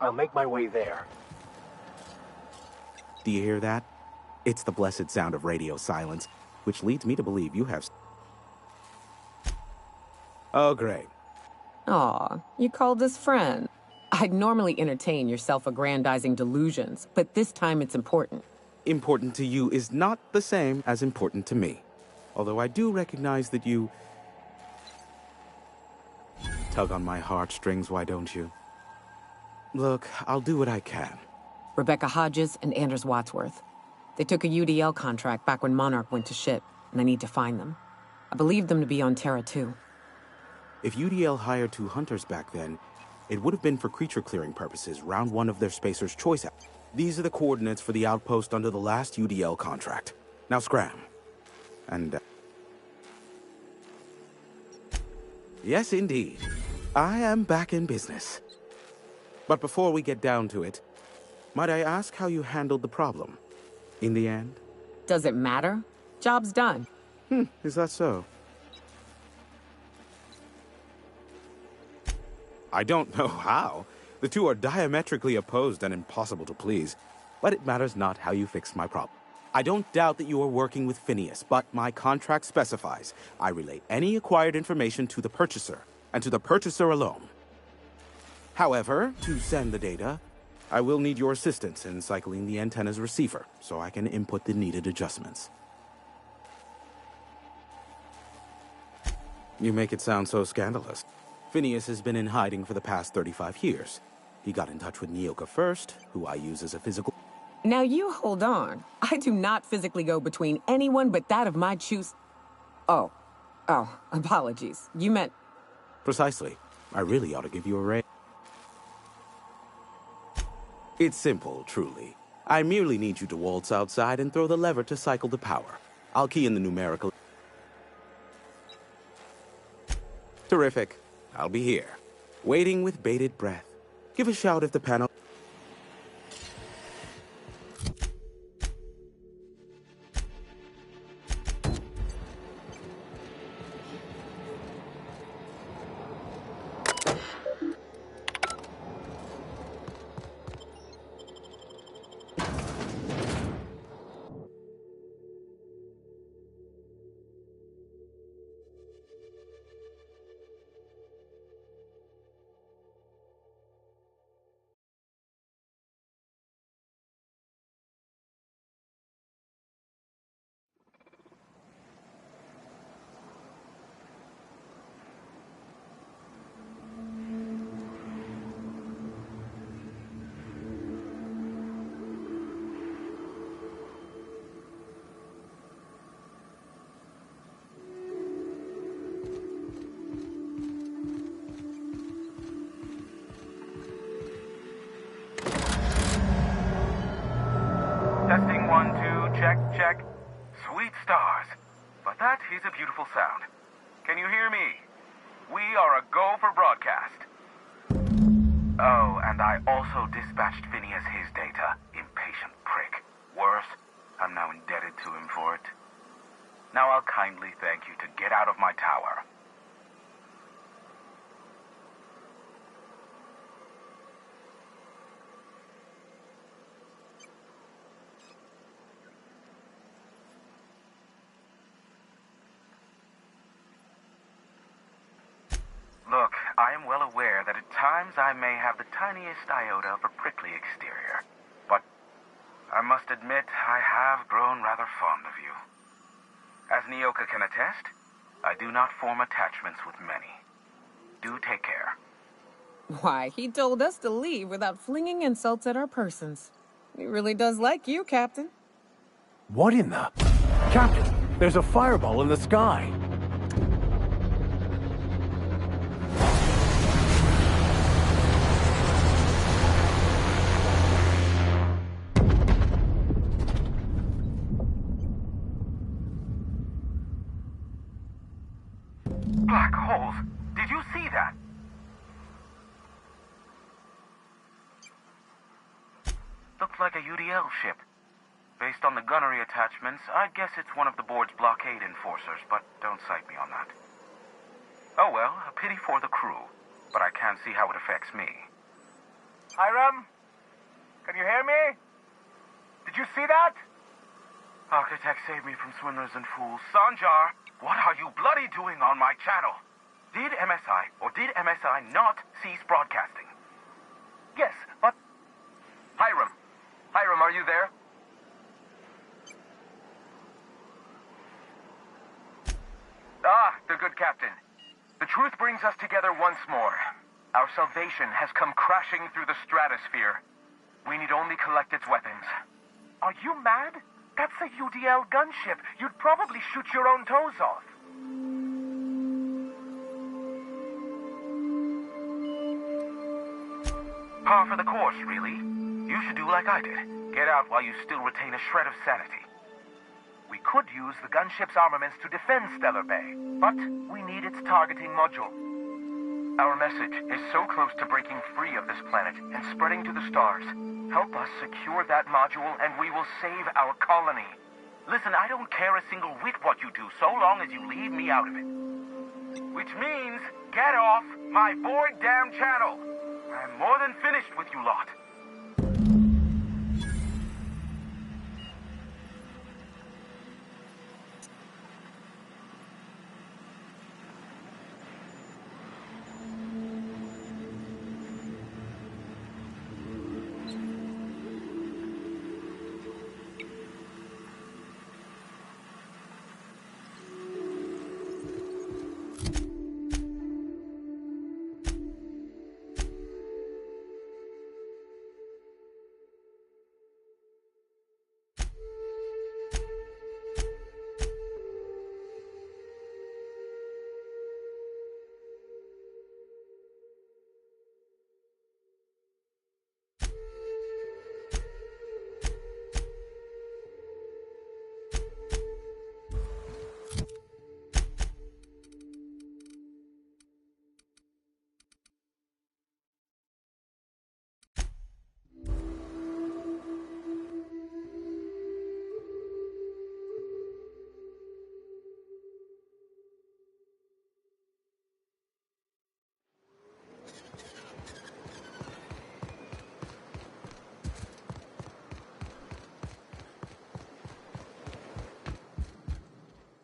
I'll make my way there. Do you hear that? It's the blessed sound of radio silence, which leads me to believe you have... Oh, great. Aw, you called us friend. I'd normally entertain your self-aggrandizing delusions, but this time it's important. Important to you is not the same as important to me. Although I do recognize that you... tug on my heartstrings, why don't you? Look, I'll do what I can. Rebecca Hodges and Anders Wadsworth. They took a UDL contract back when Monarch went to shit, and I need to find them. I believe them to be on Terra 2. If UDL hired 2 hunters back then, it would have been for creature clearing purposes, round 1 of their Spacer's Choice. These are the coordinates for the outpost under the last UDL contract. Now scram. And... yes, indeed. I am back in business. But before we get down to it, might I ask how you handled the problem? In the end? Does it matter? Job's done. Is that so? I don't know how. The two are diametrically opposed and impossible to please. But it matters not how you fixed my problem. I don't doubt that you are working with Phineas, but my contract specifies I relay any acquired information to the purchaser, and to the purchaser alone. However, to send the data, I will need your assistance in cycling the antenna's receiver, so I can input the needed adjustments. You make it sound so scandalous. Phineas has been in hiding for the past 35 years. He got in touch with Nyoka first, who I use as a physical... Now you hold on. I do not physically go between anyone but that of my choose... Oh, apologies. You meant... Precisely. I really ought to give you a raise. It's simple, truly. I merely need you to waltz outside and throw the lever to cycle the power. I'll key in the numerical... Terrific. I'll be here, waiting with bated breath. Give a shout if the panel... Testing 1, 2, check. Sweet stars. But that is a beautiful sound. Can you hear me? We are a go for broadcast. Oh, and I also dispatched Phineas his data. Impatient prick. Worse, I'm now indebted to him for it. Now I'll kindly thank you to get out of my tower. Look, I am well aware that at times I may have the tiniest iota of a prickly exterior. But I must admit I have grown rather fond of you. As Nyoka can attest, I do not form attachments with many. Do take care. Why, he told us to leave without flinging insults at our persons. He really does like you, Captain. What in the... Captain, there's a fireball in the sky. Black holes! Did you see that? Looks like a UDL ship. Based on the gunnery attachments, I'd guess it's one of the board's blockade enforcers, but don't cite me on that. Oh well, a pity for the crew, but I can't see how it affects me. Hiram? Can you hear me? Did you see that? Architect, save me from swindlers and fools. Sanjar, what are you bloody doing on my channel? Did MSI or did MSI not cease broadcasting? Yes, but... Hiram. Hiram, are you there? Ah, the good captain. The truth brings us together once more. Our salvation has come crashing through the stratosphere. We need only collect its weapons. Are you mad? That's a UDL gunship. You'd probably shoot your own toes off. Par for the course, really. You should do like I did. Get out while you still retain a shred of sanity. We could use the gunship's armaments to defend Stellar Bay, but we need its targeting module. Our message is so close to breaking free of this planet and spreading to the stars. Help us secure that module and we will save our colony. Listen, I don't care a single whit what you do, so long as you leave me out of it. Which means, get off my bored damn channel. I'm more than finished with you lot.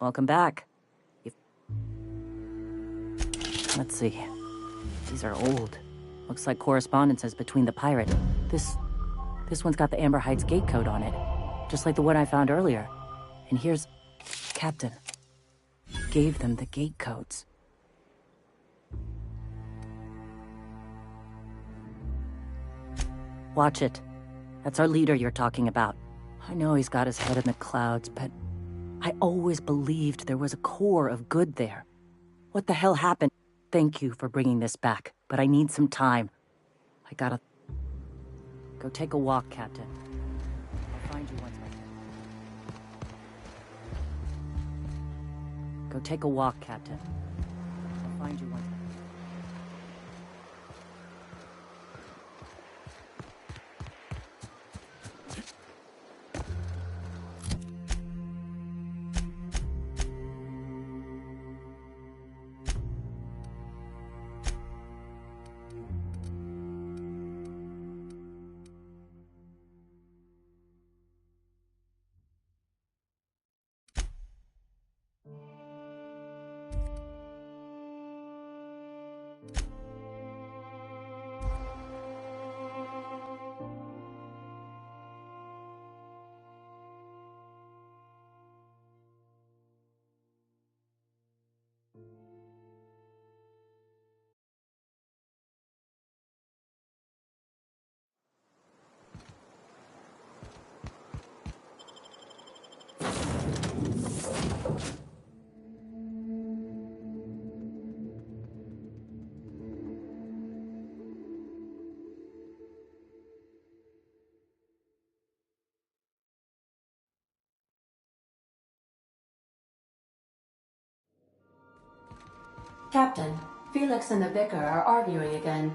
Welcome back. Let's see. These are old. Looks like correspondences between the pirate. This one's got the Amber Heights gate code on it, just like the one I found earlier. And here's Captain. Gave them the gate codes. Watch it. That's our leader you're talking about. I know he's got his head in the clouds, but I always believed there was a core of good there. What the hell happened? Thank you for bringing this back, but I need some time. I gotta... Go take a walk, Captain. I'll find you once I can. Go take a walk, Captain. I'll find you once I can. Captain, Felix and the Vicar are arguing again.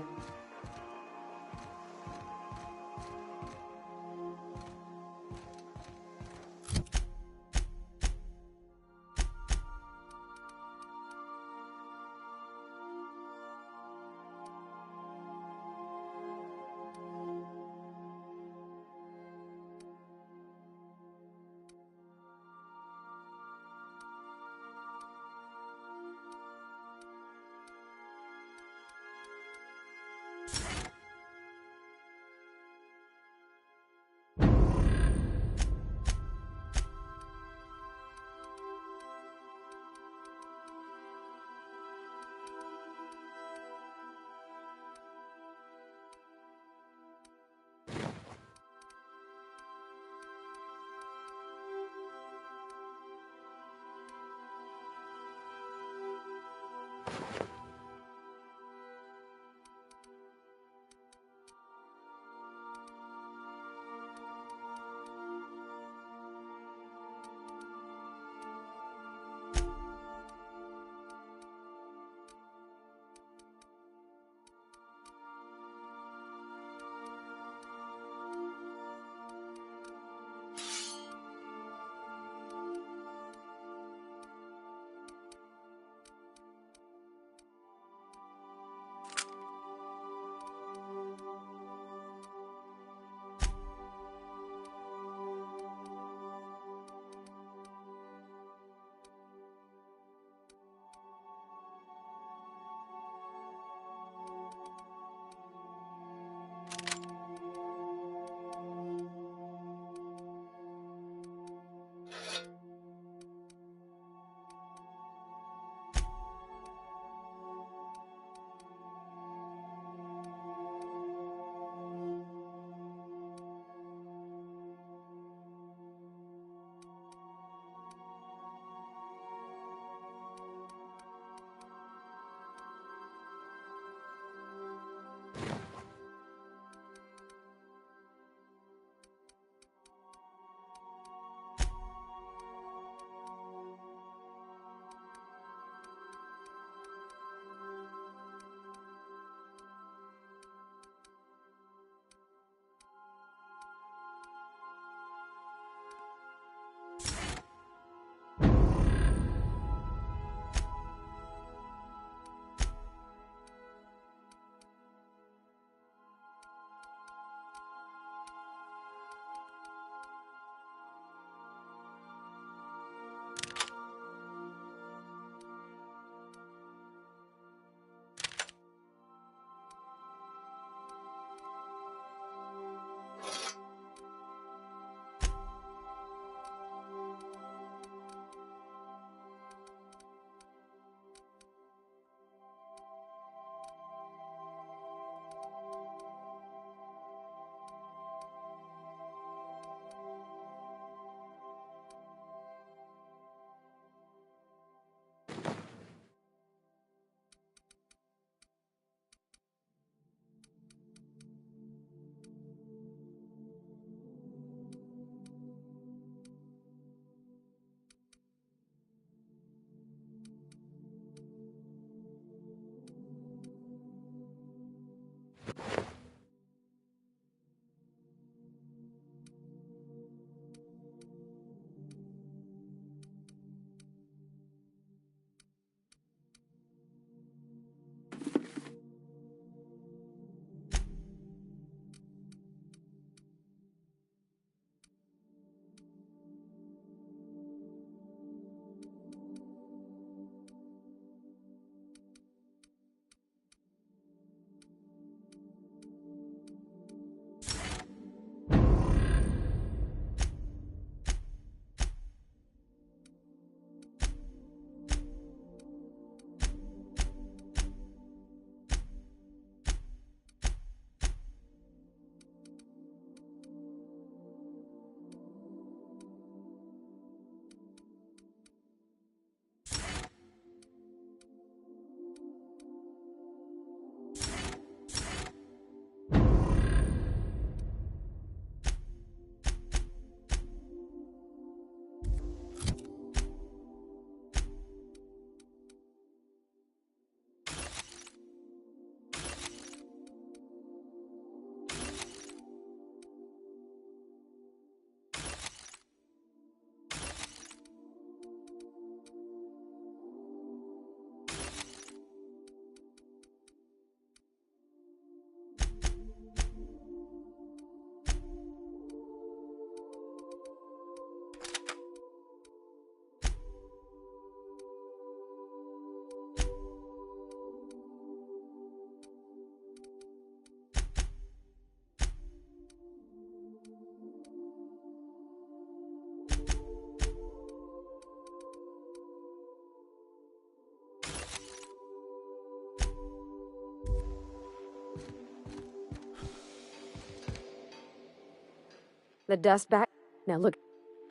The dust back. Now look.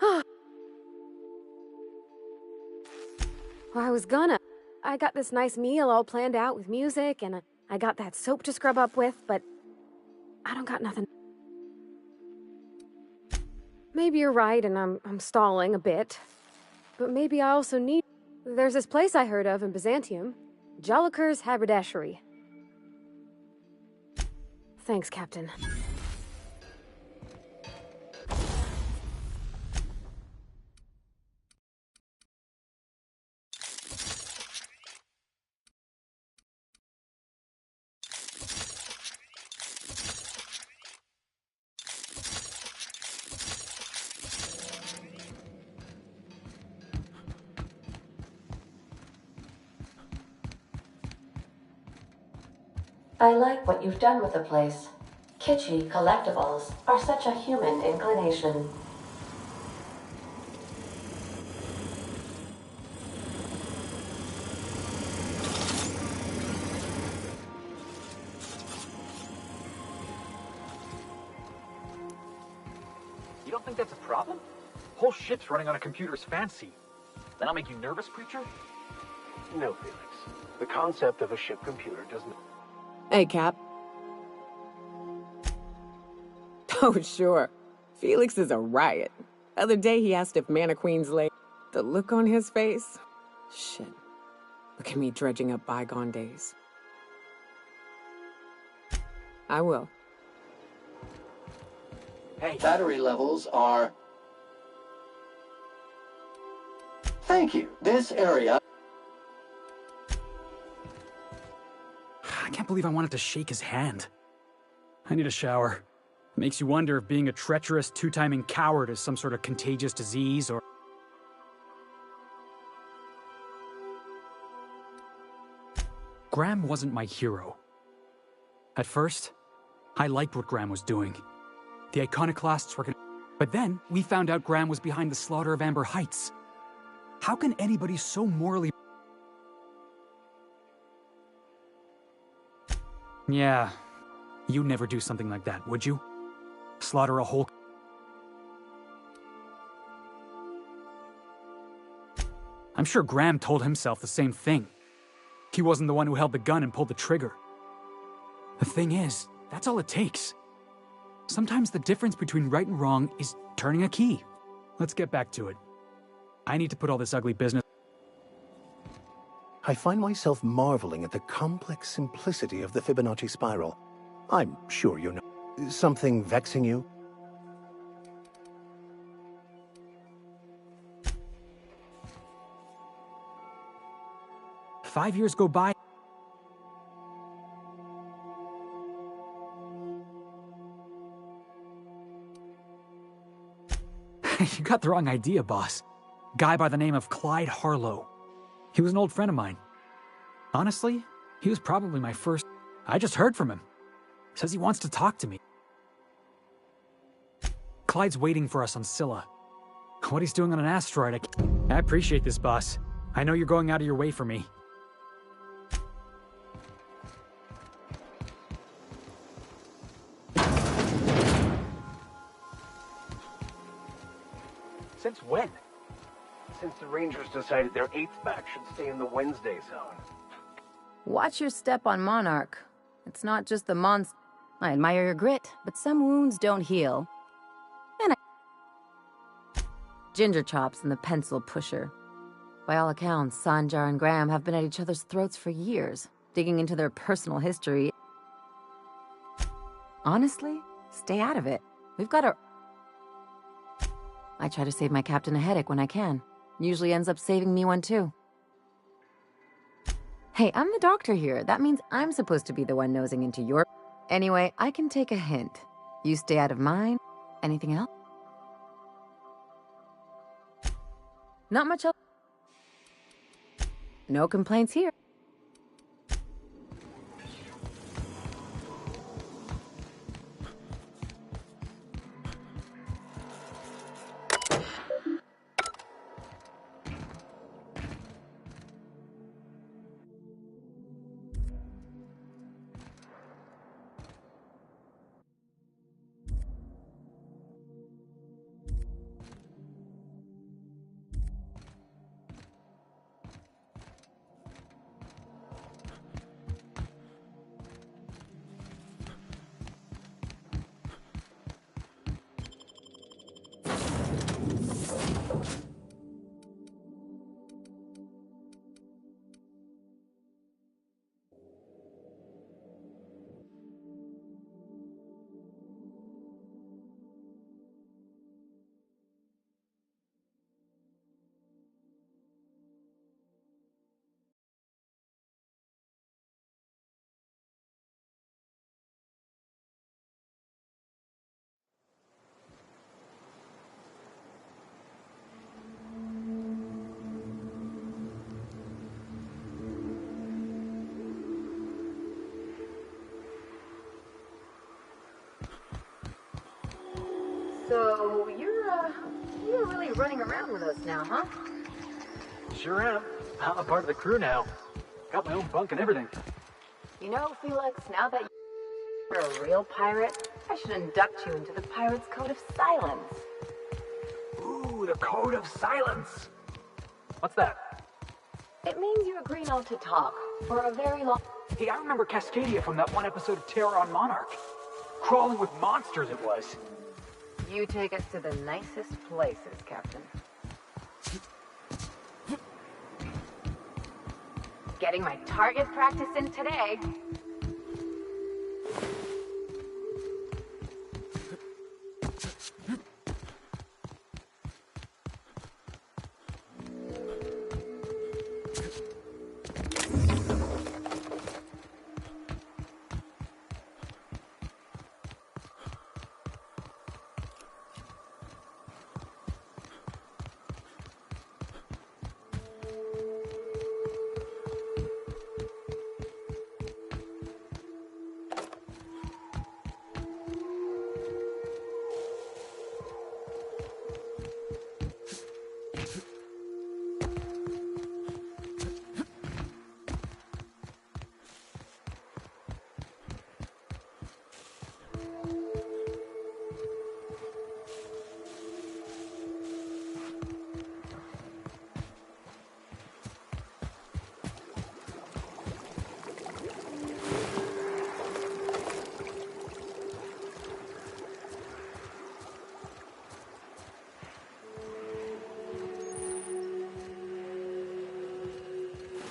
Well, I was gonna. I got this nice meal all planned out with music, and I got that soap to scrub up with, but I don't got nothing. Maybe you're right, and I'm stalling a bit. But maybe I also need... There's this place I heard of in Byzantium. Joliker's Haberdashery. Thanks, Captain. I like what you've done with the place. Kitschy collectibles are such a human inclination. You don't think that's a problem? Whole ship's running on a computer's fancy. Then I'll make you nervous, preacher? No, Felix. The concept of a ship computer doesn't... Hey, Cap. Oh, sure. Felix is a riot. Other day he asked if Mana Queen's late. The look on his face. Shit. Look at me dredging up bygone days. I will. Hey, Battery levels are... Thank you. This area... I can't believe I wanted to shake his hand. I need a shower. Makes you wonder if being a treacherous, two-timing coward is some sort of contagious disease or... Graham wasn't my hero. At first, I liked what Graham was doing. The Iconoclasts were gonna... But then, we found out Graham was behind the slaughter of Amber Heights. How can anybody so morally... Yeah, you'd never do something like that, would you? Slaughter a whole... I'm sure Graham told himself the same thing. He wasn't the one who held the gun and pulled the trigger. The thing is, that's all it takes. Sometimes the difference between right and wrong is turning a key. Let's get back to it. I need to put all this ugly business... I find myself marveling at the complex simplicity of the Fibonacci spiral. I'm sure you know. Something vexing you? "5 years go by..." You got the wrong idea, boss. Guy by the name of Clyde Harlow. He was an old friend of mine. Honestly, he was probably my first... I just heard from him. Says he wants to talk to me. Clyde's waiting for us on Scylla. What he's doing on an asteroid, I appreciate this, boss. I know you're going out of your way for me. Since when? Since the Rangers decided their 8th batch should stay in the Wednesday zone. Watch your step on Monarch. It's not just the monster. I admire your grit, but some wounds don't heal. And Ginger Chops and the Pencil Pusher. By all accounts, Sanjar and Graham have been at each other's throats for years, digging into their personal history. Honestly, stay out of it. We've got a... I try to save my captain a headache when I can. Usually ends up saving me one too. Hey, I'm the doctor here. That means I'm supposed to be the one nosing into your... Anyway, I can take a hint. You stay out of mine. Anything else? Not much else. No complaints here. So, you're really running around with us now, huh? Sure am. I'm a part of the crew now. Got my own bunk and everything. You know, Felix, now that you're a real pirate, I should induct you into the Pirate's Code of Silence. Ooh, the Code of Silence! What's that? It means you agree not to talk for a very long... Hey, I remember Cascadia from that one episode of Terror on Monarch. Crawling with monsters it was. You take us to the nicest places, Captain. Getting my target practice in today.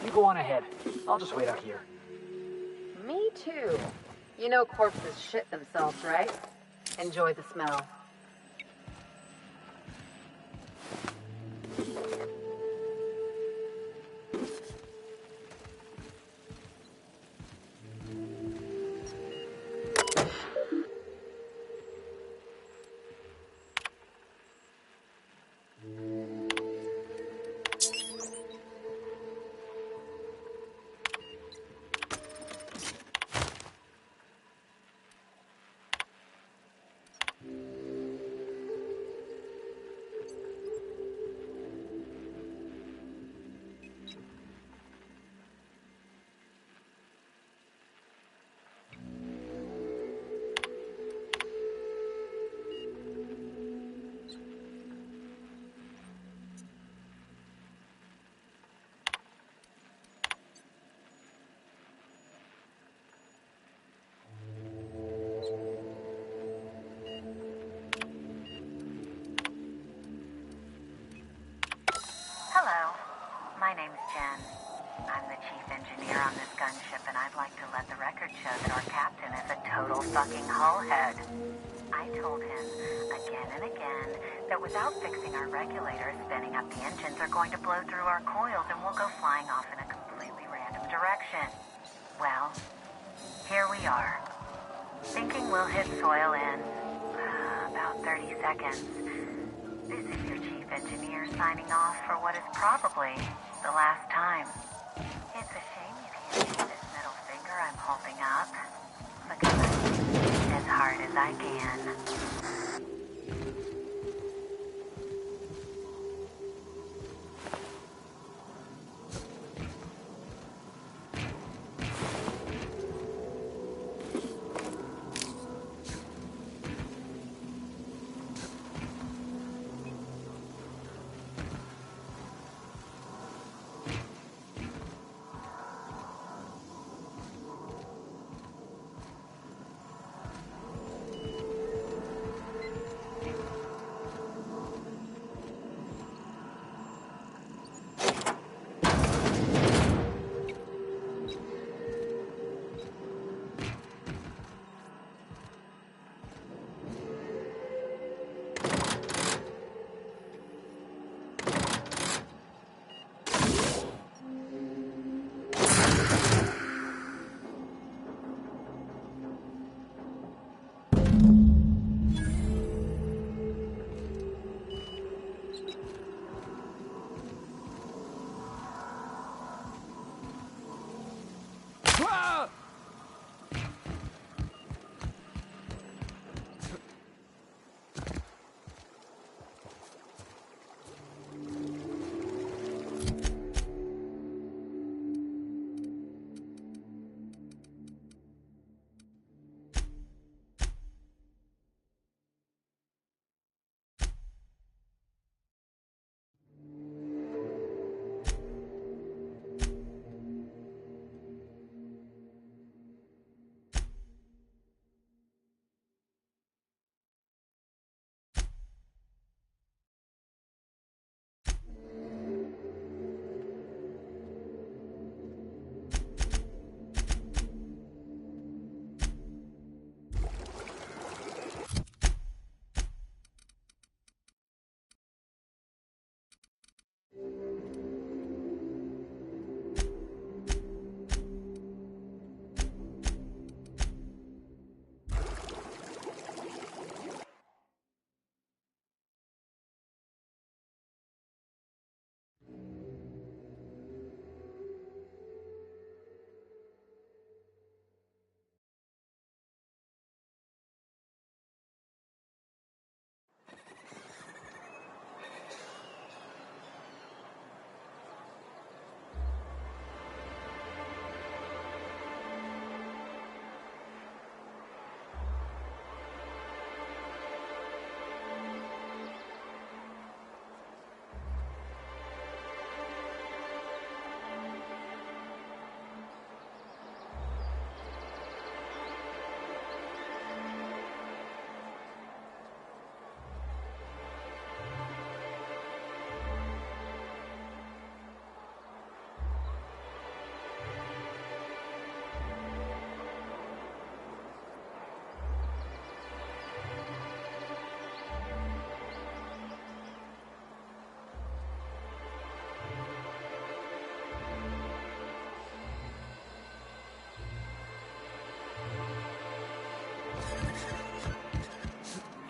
You go on ahead. I'll just wait out here. Me too. You know corpses shit themselves, right? Enjoy the smell. Hello, my name's Jen. I'm the chief engineer on this gunship, and I'd like to let the record show that our captain is a total fucking hullhead. I told him again and again that without fixing our regulators, spinning up the engines are going to blow through our coils and we'll go flying off in a completely random direction. Well, here we are. Thinking we'll hit soil in about 30 seconds. This is your chief engineer signing off for what is probably the last time. It's a shame you can't see this middle finger I'm holding up, because I shoot as hard as I can.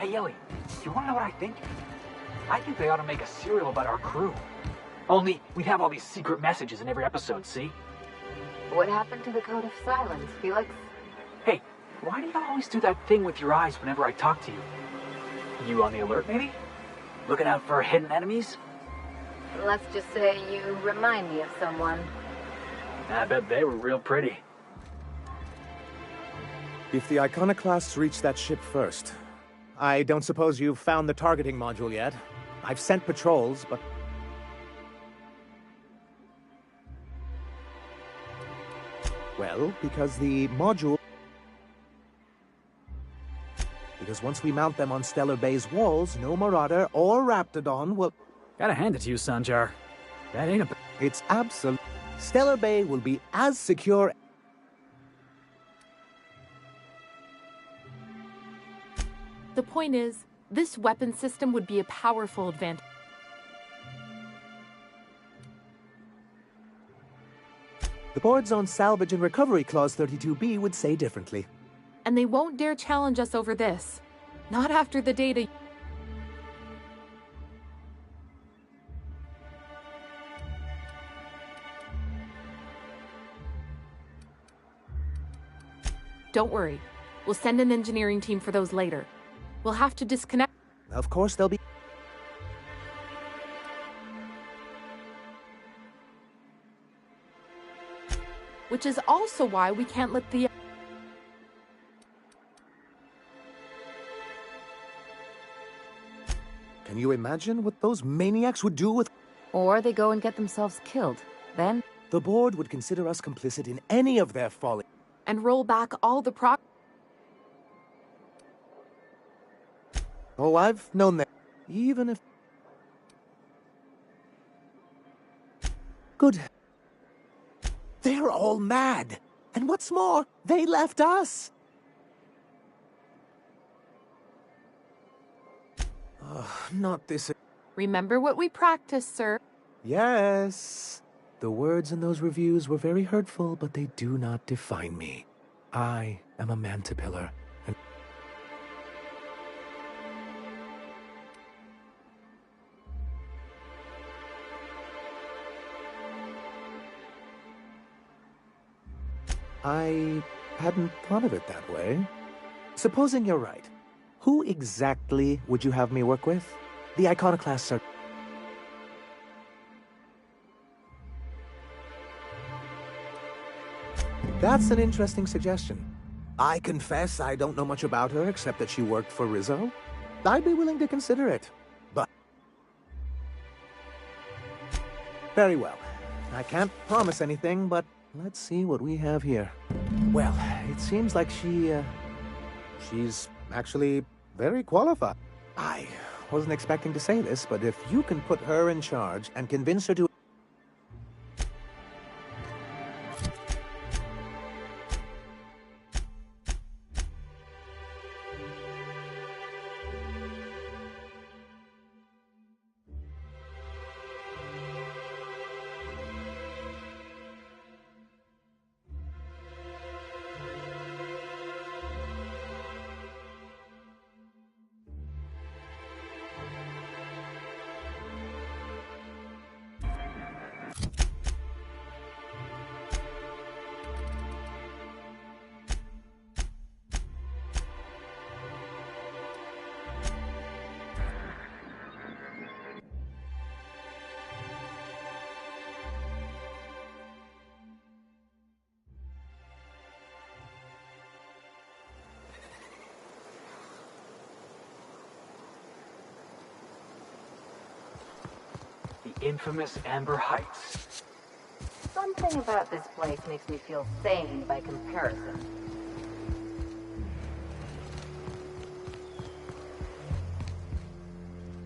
Hey, Ellie, you wanna know what I think? I think they ought to make a serial about our crew. Only, we'd have all these secret messages in every episode, see? What happened to the Code of Silence, Felix? Hey, why do you always do that thing with your eyes whenever I talk to you? You on the alert, maybe? Looking out for hidden enemies? Let's just say you remind me of someone. I bet they were real pretty. If the Iconoclasts reach that ship first, I don't suppose you've found the targeting module yet. I've sent patrols, but... Well, because the module... Because once we mount them on Stellar Bay's walls, no Marauder or Raptidon will... Gotta hand it to you, Sanjar. That ain't a... It's absolute... Stellar Bay will be as secure... The point is, this weapon system would be a powerful advantage. The board's own Salvage and Recovery Clause 32B would say differently. And they won't dare challenge us over this. Not after the data... Don't worry. We'll send an engineering team for those later. We'll have to disconnect... Of course, they'll be... Which is also why we can't let the... Can you imagine what those maniacs would do with... Or they go and get themselves killed. Then... The board would consider us complicit in any of their folly. And roll back all the Oh, I've known that. Even if... Good. They're all mad. And what's more, they left us. Not this... Remember what we practiced, sir. Yes. The words in those reviews were very hurtful, but they do not define me. I am a Mantipillar. And... I hadn't thought of it that way. Supposing you're right, who exactly would you have me work with? The Iconoclasts are... That's an interesting suggestion. I confess I don't know much about her except that she worked for Rizzo. I'd be willing to consider it, but... Very well. I can't promise anything, but let's see what we have here. Well, it seems like she's actually very qualified. I wasn't expecting to say this, but if you can put her in charge and convince her to... The infamous Amber Heights. Something about this place makes me feel sane by comparison.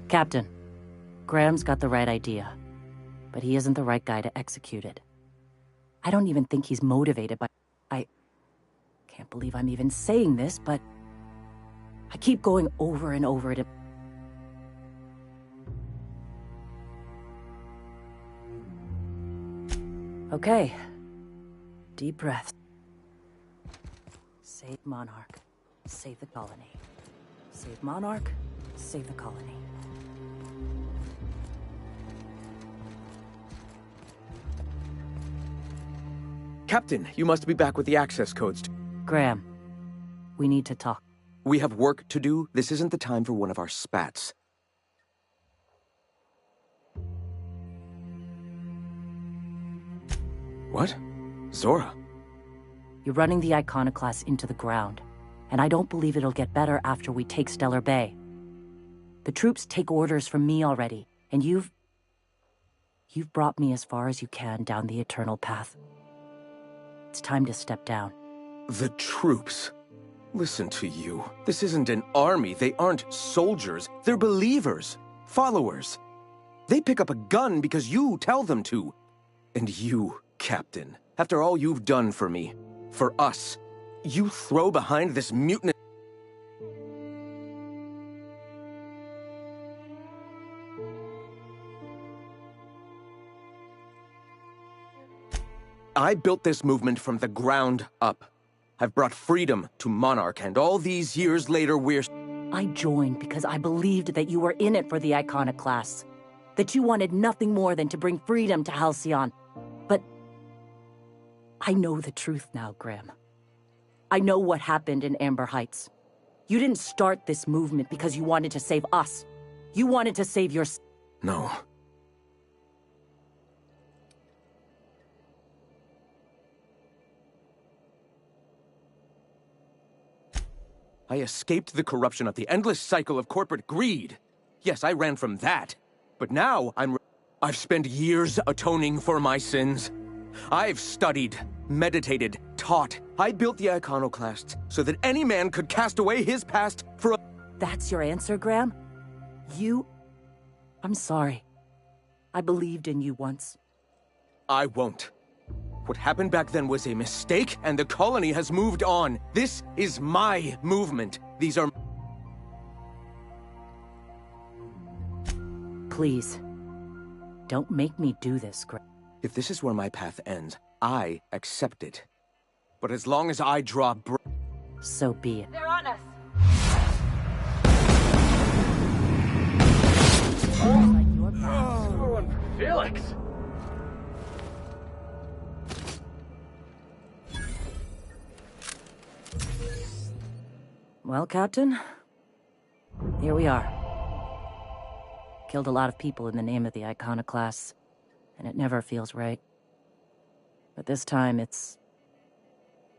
Captain, Graham's got the right idea, but he isn't the right guy to execute it. I don't even think he's motivated by... I can't believe I'm even saying this, but I keep going over and over it. Okay. Deep breaths. Save Monarch. Save the colony. Save Monarch, save the colony. Captain, you must be back with the access codes. Graham, we need to talk. We have work to do. This isn't the time for one of our spats. What? Zora? You're running the Iconoclast into the ground, and I don't believe it'll get better after we take Stellar Bay. The troops take orders from me already, and you've brought me as far as you can down the Eternal Path. It's time to step down. The troops? Listen to you. This isn't an army. They aren't soldiers. They're believers. Followers. They pick up a gun because you tell them to. And you, Captain, after all you've done for me, for us, you throw behind this mutinous... I built this movement from the ground up. I've brought freedom to Monarch, and all these years later we're... I joined because I believed that you were in it for the Iconoclasts. That you wanted nothing more than to bring freedom to Halcyon. But I know the truth now, Graham. I know what happened in Amber Heights. You didn't start this movement because you wanted to save us. You wanted to save your... No. I escaped the corruption of the endless cycle of corporate greed. Yes, I ran from that. But now I've spent years atoning for my sins. I've studied, meditated, taught. I built the Iconoclasts so that any man could cast away his past for a... That's your answer, Graham? I'm sorry. I believed in you once. I won't. What happened back then was a mistake, and the colony has moved on. This is my movement. These are... Please, don't make me do this, Graham. If this is where my path ends, I accept it. But as long as I draw so be it. They're on us. Score one for Felix. Well, Captain, here we are. Killed a lot of people in the name of the Iconoclasts, and it never feels right. But this time, it's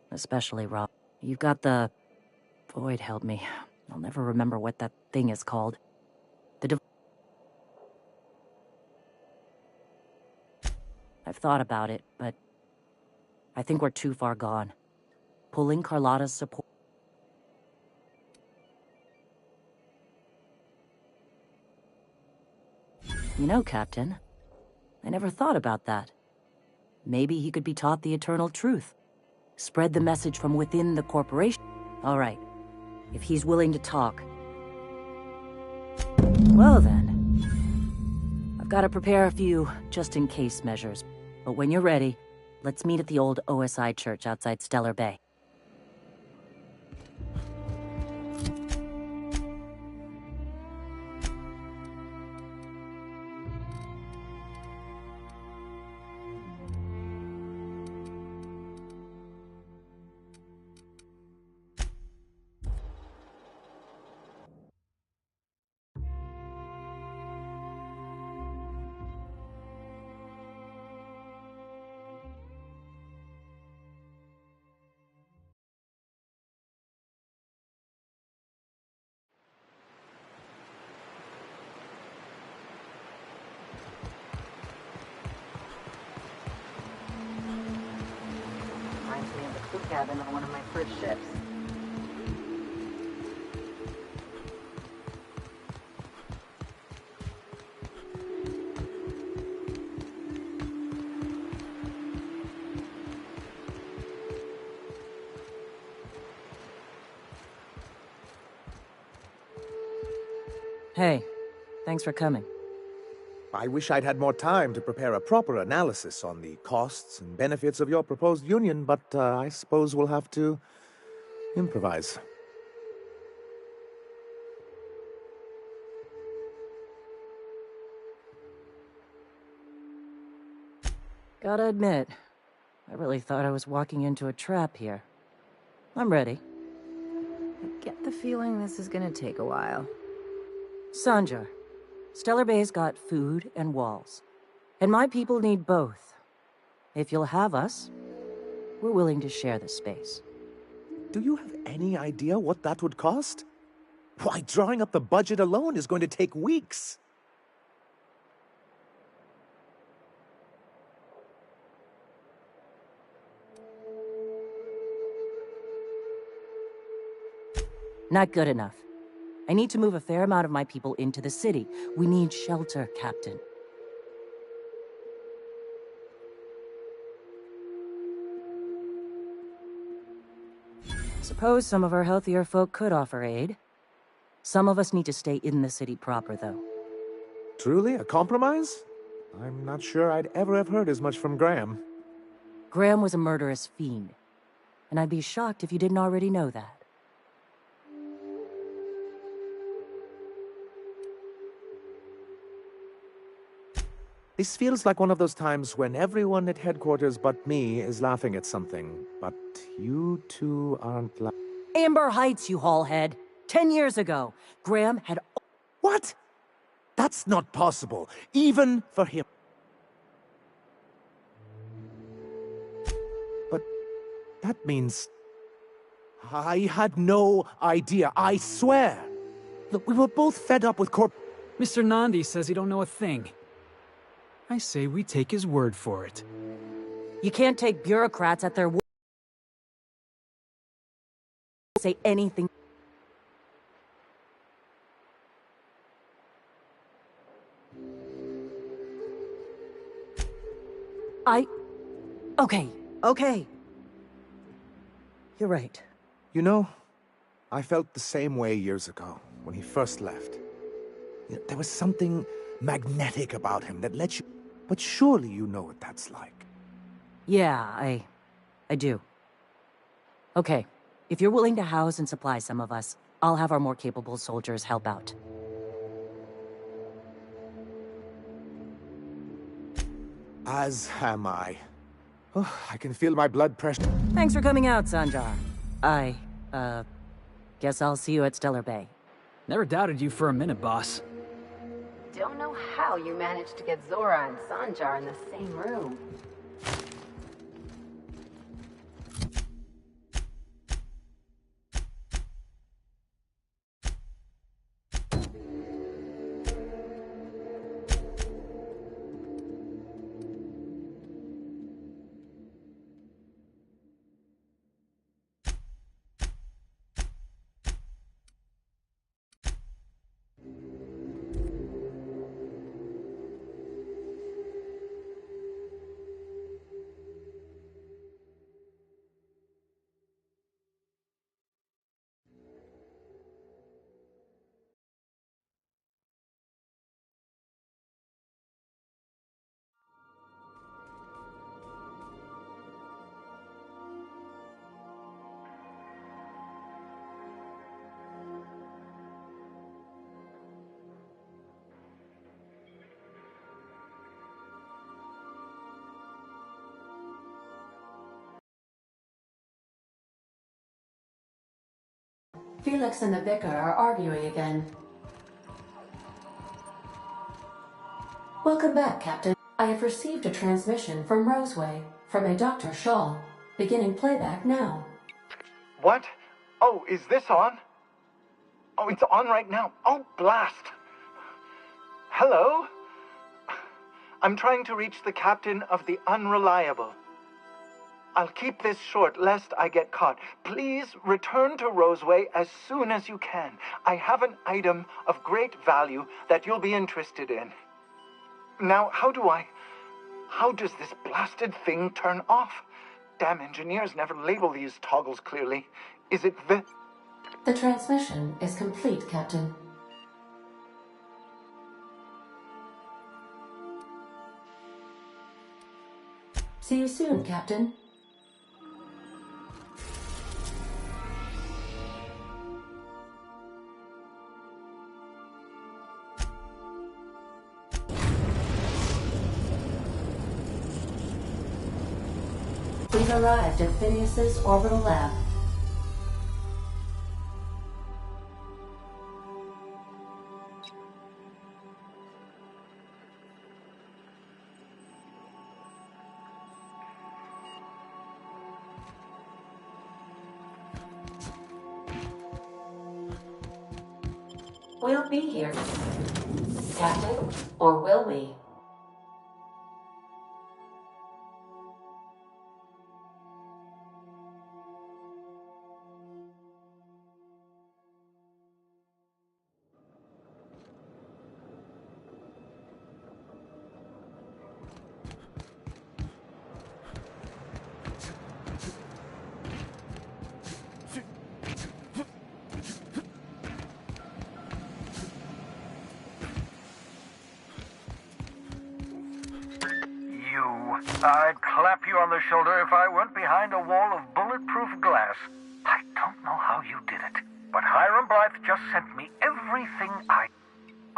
especially raw. You've got the... Void help me. I'll never remember what that thing is called. I've thought about it, but I think we're too far gone. Pulling Carlotta's support... You know, Captain, I never thought about that. Maybe he could be taught the eternal truth. Spread the message from within the corporation. All right, if he's willing to talk. Well then, I've got to prepare a few just-in-case measures. But when you're ready, let's meet at the old OSI church outside Stellar Bay. Reminds me of the crew cabin on one of my first ships. Hey, thanks for coming. I wish I'd had more time to prepare a proper analysis on the costs and benefits of your proposed union, but I suppose we'll have to improvise. Gotta admit, I really thought I was walking into a trap here. I'm ready. I get the feeling this is gonna take a while. Sanjar, Stellar Bay's got food and walls. And my people need both. If you'll have us, we're willing to share the space. Do you have any idea what that would cost? Why, drawing up the budget alone is going to take weeks. Not good enough. I need to move a fair amount of my people into the city. We need shelter, Captain. Suppose some of our healthier folk could offer aid. Some of us need to stay in the city proper, though. Truly, a compromise? I'm not sure I'd ever have heard as much from Graham. Graham was a murderous fiend, and I'd be shocked if you didn't already know that. This feels like one of those times when everyone at headquarters but me is laughing at something, but you two aren't Amber Heights, you haulhead. 10 years ago, Graham had... What? That's not possible, even for him. But that means... I had no idea, I swear. Look, we were both fed up with Mr. Nandi says he don't know a thing. I say we take his word for it. You can't take bureaucrats at their word. Say anything. Okay. You're right. You know, I felt the same way years ago, when he first left. There was something magnetic about him that let you... But surely you know what that's like. Yeah, I do. Okay, if you're willing to house and supply some of us, I'll have our more capable soldiers help out. As am I. Oh, I can feel my blood pressure. Thanks for coming out, Sanjar. I, guess I'll see you at Stellar Bay. Never doubted you for a minute, boss. Don't know how you managed to get Zora and Sanjar in the same room. Felix and the Vicar are arguing again. Welcome back, Captain. I have received a transmission from Roseway, from a Dr. Shaw. Beginning playback now. What? Oh, is this on? Oh, it's on right now. Oh, blast. Hello? I'm trying to reach the captain of the Unreliable. I'll keep this short, lest I get caught. Please return to Roseway as soon as you can. I have an item of great value that you'll be interested in. Now, how does this blasted thing turn off? Damn engineers never label these toggles clearly. Is it the... The transmission is complete, Captain. See you soon, Captain. We've arrived at Phineas's orbital lab. We'll be here. Captain, or will we? I'd clap you on the shoulder if I weren't behind a wall of bulletproof glass. I don't know how you did it, but Hiram Blythe just sent me everything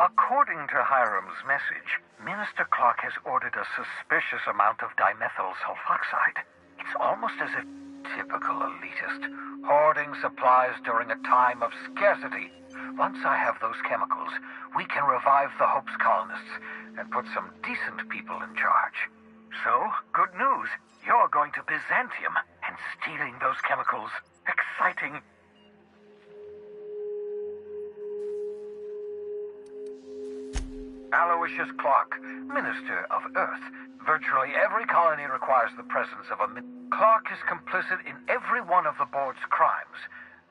According to Hiram's message, Minister Clark has ordered a suspicious amount of dimethyl sulfoxide. It's almost as if typical elitist, hoarding supplies during a time of scarcity. Once I have those chemicals, we can revive the Hope's colonists and put some decent people in charge. So, good news. You're going to Byzantium and stealing those chemicals. Exciting. Aloysius Clark, Minister of Earth. Virtually every colony requires the presence of a Clark is complicit in every one of the board's crimes.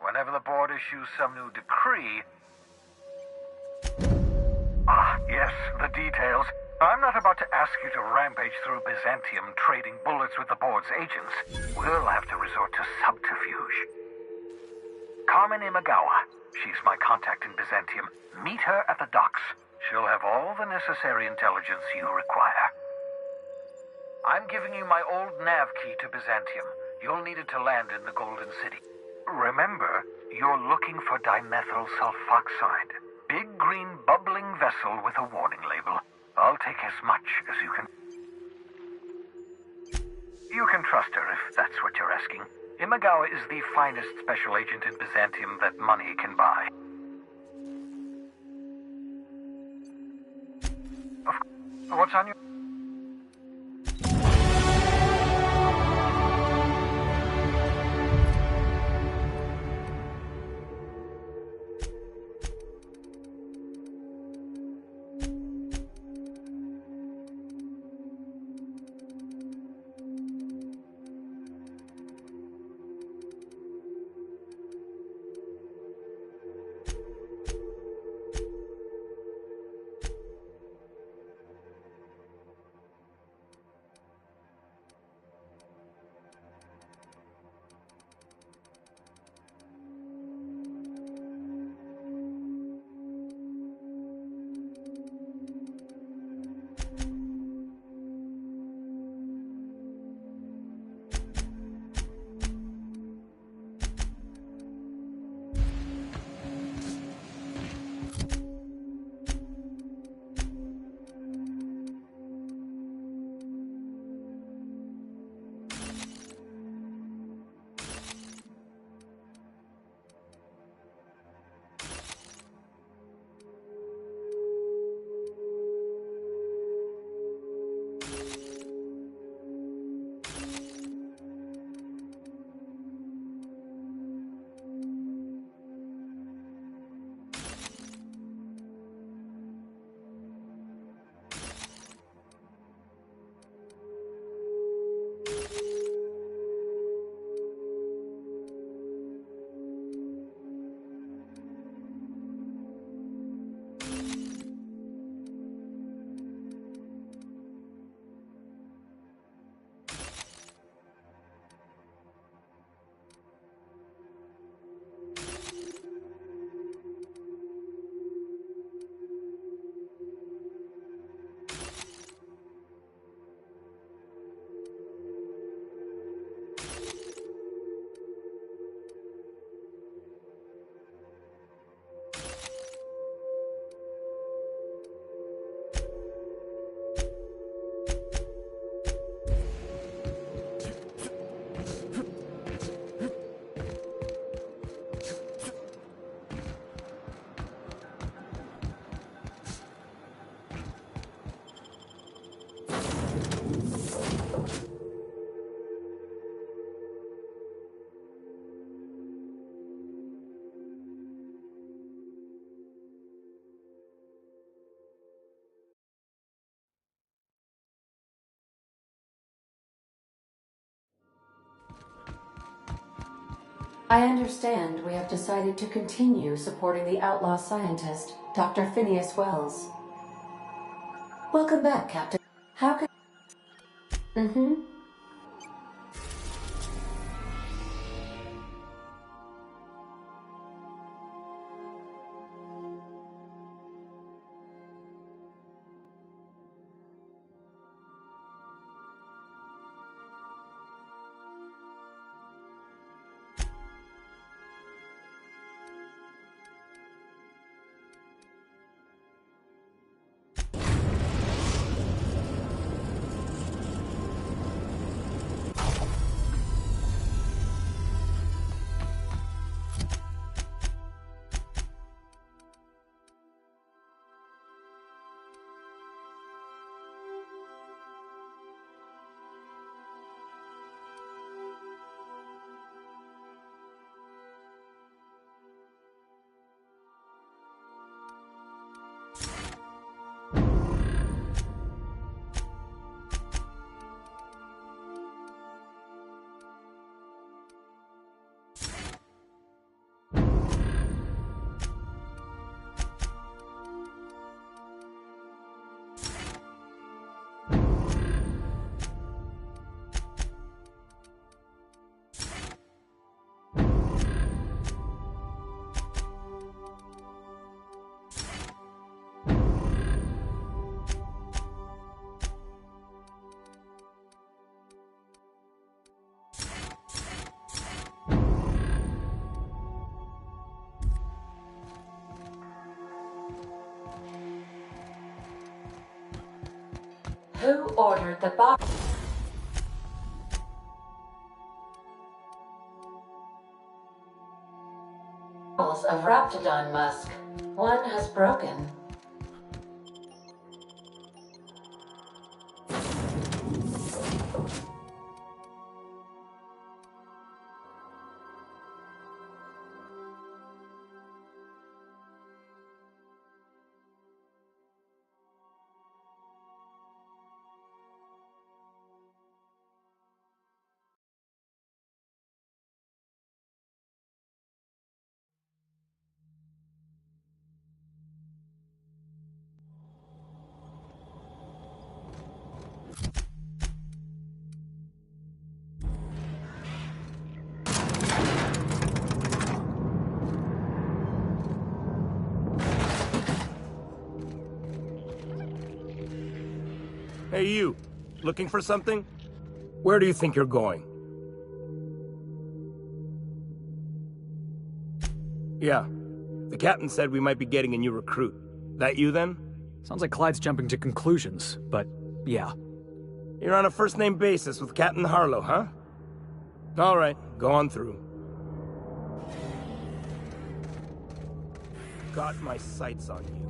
Whenever the board issues some new decree... Yes, the details. I'm not about to ask you to rampage through Byzantium trading bullets with the board's agents. We'll have to resort to subterfuge. Carmen Imagawa. She's my contact in Byzantium. Meet her at the docks. She'll have all the necessary intelligence you require. I'm giving you my old nav key to Byzantium. You'll need it to land in the Golden City. Remember, you're looking for dimethyl sulfoxide. Big green bubbling vessel with a warning label. I'll take as much as you can. You can trust her if that's what you're asking. Imagawa is the finest special agent in Byzantium that money can buy. What's on your... I understand we have decided to continue supporting the outlaw scientist, Dr. Phineas Wells. Welcome back, Captain. How can... Who ordered the box? Of Raptidon Musk. One has broken. Hey, you. Looking for something? Where do you think you're going? Yeah. The captain said we might be getting a new recruit. That you, then? Sounds like Clyde's jumping to conclusions, but yeah. You're on a first-name basis with Captain Harlow, huh? All right, go on through. Got my sights on you.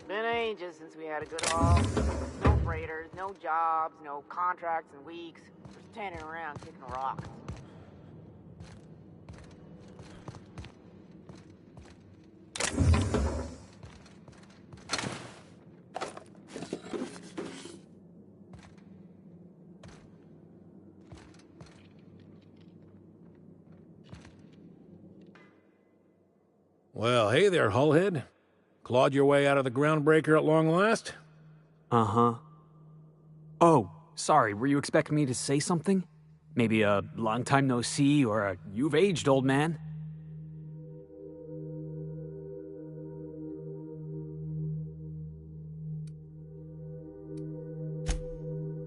Been ages since we had a good haul. No freighters, no jobs, no contracts in weeks. Just standing around kicking rocks. Well, hey there, Hullhead. Clawed your way out of the groundbreaker at long last? Uh-huh. Oh, sorry, were you expecting me to say something? Maybe a long time no see, or a you've aged, old man?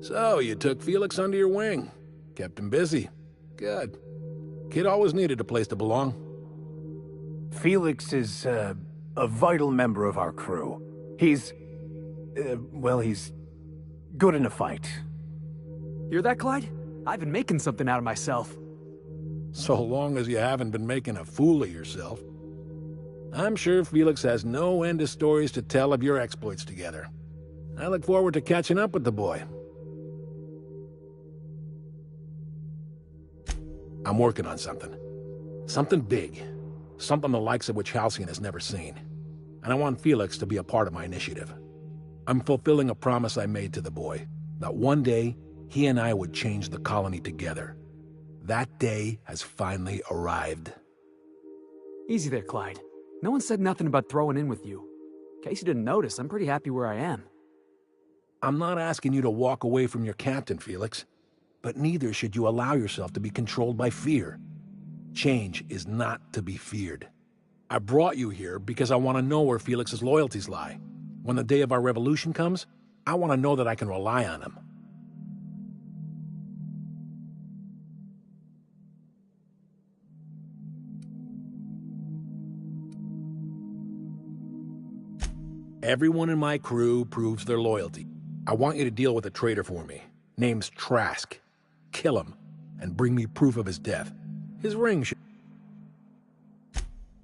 So, you took Felix under your wing. Kept him busy. Good. Kid always needed a place to belong. Felix is, a vital member of our crew. He's... well, he's good in a fight. Hear that, Clyde? I've been making something out of myself. So long as you haven't been making a fool of yourself. I'm sure Felix has no end of stories to tell of your exploits together. I look forward to catching up with the boy. I'm working on something. Something big. Something the likes of which Halcyon has never seen. And I want Felix to be a part of my initiative. I'm fulfilling a promise I made to the boy, that one day, he and I would change the colony together. That day has finally arrived. Easy there, Clyde. No one said nothing about throwing in with you. In case you didn't notice, I'm pretty happy where I am. I'm not asking you to walk away from your captain, Felix. But neither should you allow yourself to be controlled by fear. Change is not to be feared. I brought you here because I want to know where Felix's loyalties lie. When the day of our revolution comes, I want to know that I can rely on him. Everyone in my crew proves their loyalty. I want you to deal with a traitor for me. Name's Trask. Kill him, and bring me proof of his death. His ring should...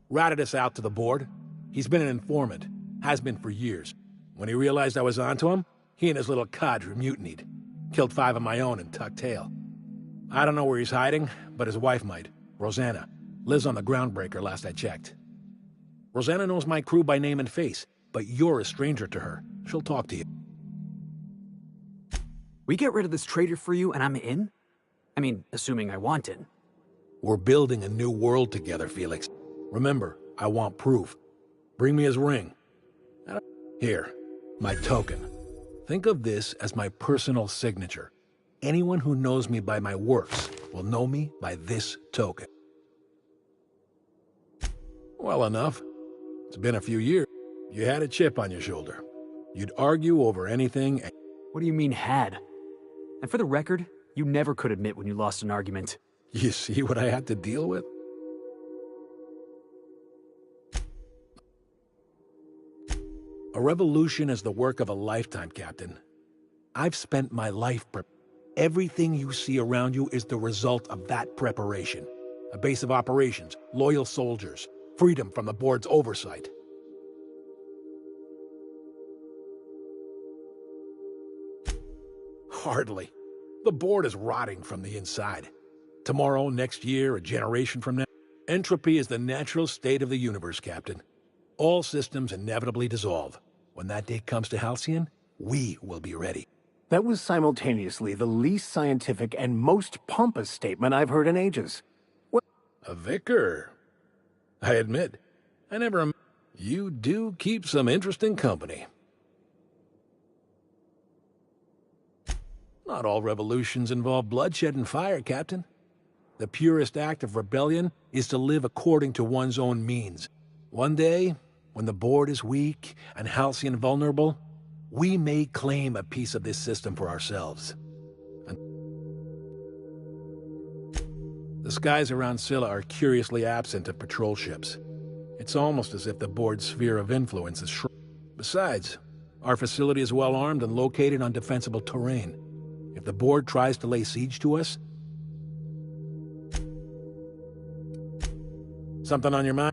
Ratted us out to the board. He's been an informant. Has been for years. When he realized I was onto him, he and his little cadre mutinied. Killed 5 of my own and tucked tail. I don't know where he's hiding, but his wife might. Rosanna. Lives on the groundbreaker last I checked. Rosanna knows my crew by name and face, but you're a stranger to her. She'll talk to you. We get rid of this traitor for you and I'm in? I mean, assuming I want it. We're building a new world together, Felix. Remember, I want proof. Bring me his ring. Here, my token. Think of this as my personal signature. Anyone who knows me by my works will know me by this token. Well enough. It's been a few years. You had a chip on your shoulder. You'd argue over anything and... What do you mean, had? And for the record, you never could admit when you lost an argument. You see what I had to deal with? A revolution is the work of a lifetime, Captain. I've spent my life Everything you see around you is the result of that preparation. A base of operations, loyal soldiers, freedom from the board's oversight. Hardly. The board is rotting from the inside. Tomorrow, next year, a generation from now, entropy is the natural state of the universe, Captain. All systems inevitably dissolve. When that day comes to Halcyon, we will be ready. That was simultaneously the least scientific and most pompous statement I've heard in ages. A vicar. I admit, I never... You do keep some interesting company. Not all revolutions involve bloodshed and fire, Captain. The purest act of rebellion is to live according to one's own means. One day, when the board is weak and Halcyon vulnerable, we may claim a piece of this system for ourselves. The skies around Scylla are curiously absent of patrol ships. It's almost as if the board's sphere of influence is shrunk. Besides, our facility is well armed and located on defensible terrain. If the board tries to lay siege to us... Something on your mind?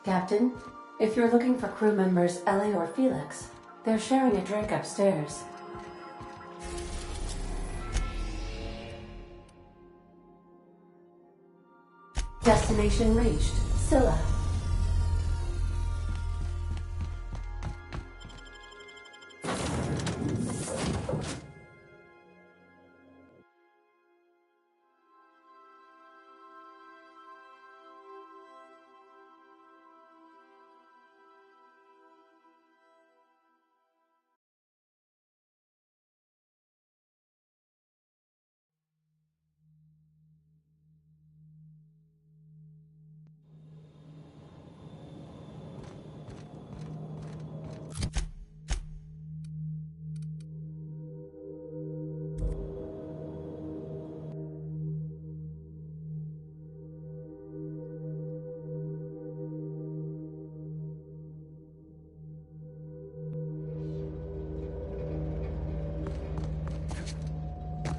Captain, if you're looking for crew members Ellie or Felix, they're sharing a drink upstairs. Destination reached. Scylla.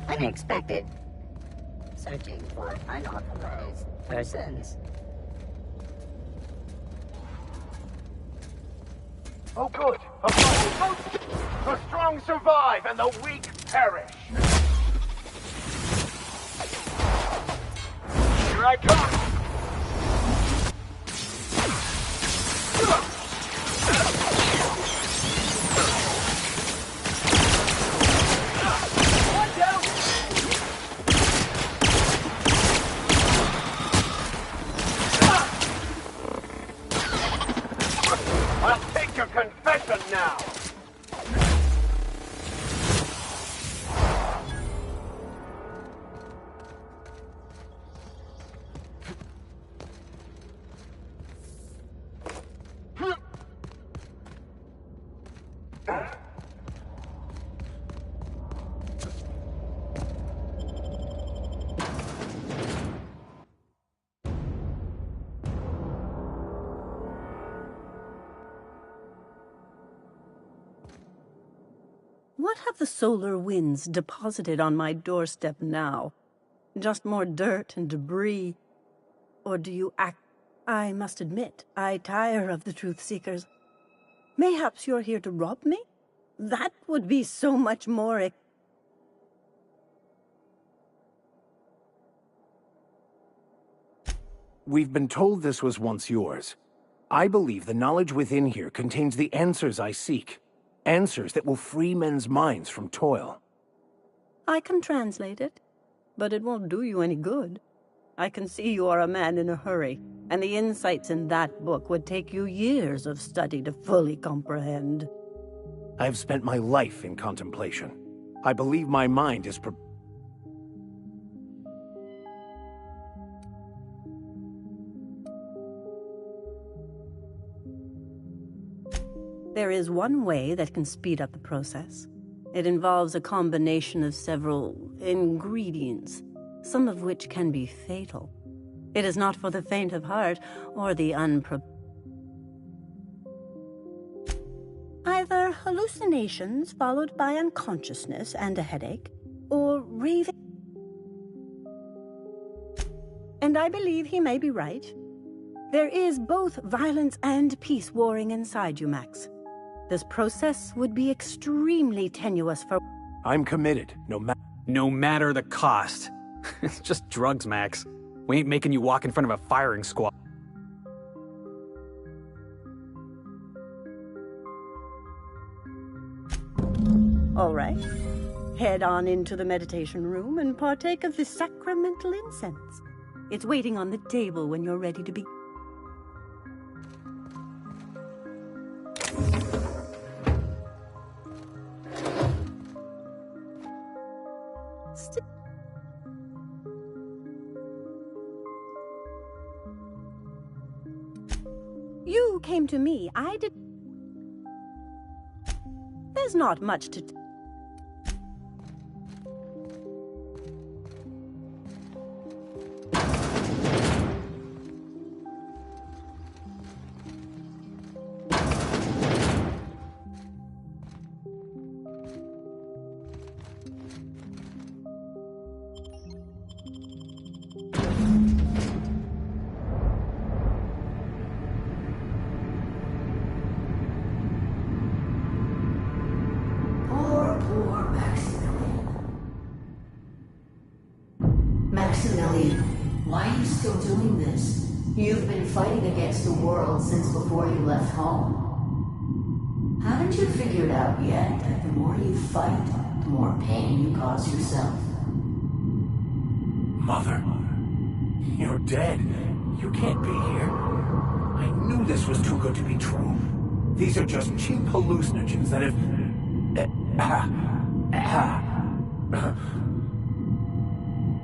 Unexpected. Searching for unauthorized persons. Oh, good. The strong survive and the weak perish. Here I come. I'll take your confession now! What have the solar winds deposited on my doorstep now? Just more dirt and debris? Or do you act... I must admit, I tire of the truth seekers. Mayhaps you're here to rob me? That would be so much more... We've been told this was once yours. I believe the knowledge within here contains the answers I seek. Answers that will free men's minds from toil. I can translate it, but it won't do you any good. I can see you are a man in a hurry, and the insights in that book would take you years of study to fully comprehend. I have spent my life in contemplation. I believe my mind is There is one way that can speed up the process. It involves a combination of several ingredients, some of which can be fatal. It is not for the faint of heart or the Either hallucinations followed by unconsciousness and a headache, or raving. And I believe he may be right. There is both violence and peace warring inside you, Max. This process would be extremely tenuous for... I'm committed, No matter the cost. It's just drugs, Max. We ain't making you walk in front of a firing squad. All right. Head on into the meditation room and partake of the sacramental incense. It's waiting on the table when you're ready to be... You came to me. I did... There's not much to... Maximilian, why are you still doing this? You've been fighting against the world since before you left home. Haven't you figured out yet that the more you fight, the more pain you cause yourself? Mother, you're dead. You can't be here. I knew this was too good to be true. These are just cheap hallucinogens that have...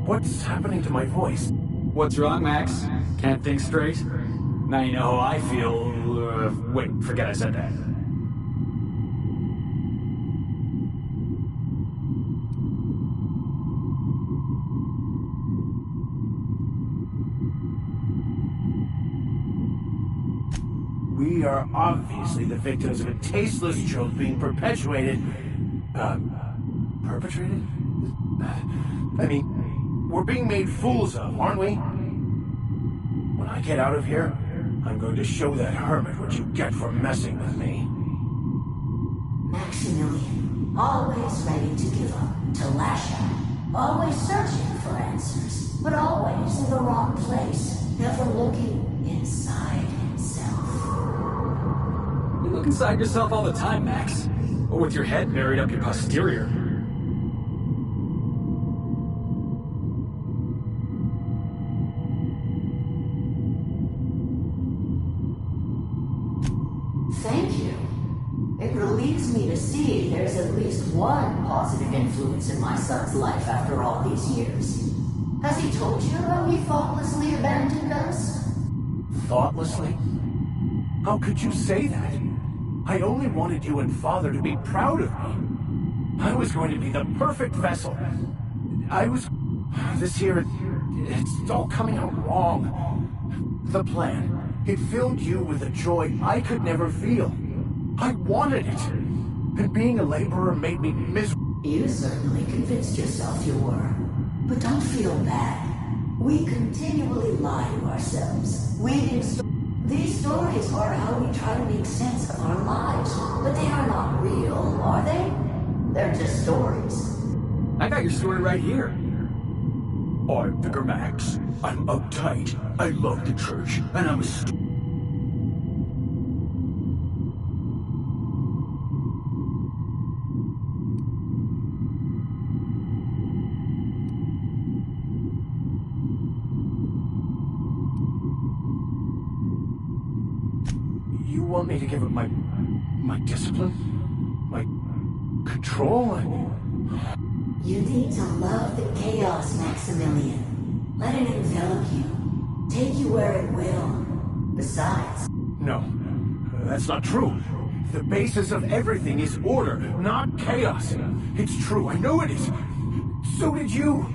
What's happening to my voice? What's wrong, Max? Can't think straight? Now you know how I feel. Wait, forget I said that. We are obviously the victims of a tasteless joke being perpetuated... perpetrated? I mean, we're being made fools of, aren't we? When I get out of here, I'm going to show that hermit what you get for messing with me. Maximilian, always ready to give up, to lash out. Always searching for answers, but always in the wrong place. Never looking inside himself. You look inside yourself all the time, Max. Or with your head buried up your posterior. Thank you. It relieves me to see there's at least one positive influence in my son's life after all these years. Has he told you how he thoughtlessly abandoned us? Thoughtlessly? How could you say that? I only wanted you and Father to be proud of me. I was going to be the perfect vessel. This here, it's all coming out wrong. The plan, it filled you with a joy I could never feel. I wanted it. And being a laborer made me miserable. You certainly convinced yourself you were. But don't feel bad. We continually lie to ourselves. These stories are how we try to make sense of our lives. But they are not real, are they? They're just stories. I got your story right here. I'm Vicar Max. I'm uptight. I love the church. And I'm a You want me to give up my discipline? My control? You need to love the chaos, Maximilian. Let it envelop you. Take you where it will. Besides... No, that's not true. The basis of everything is order, not chaos. It's true, I know it is. So did you.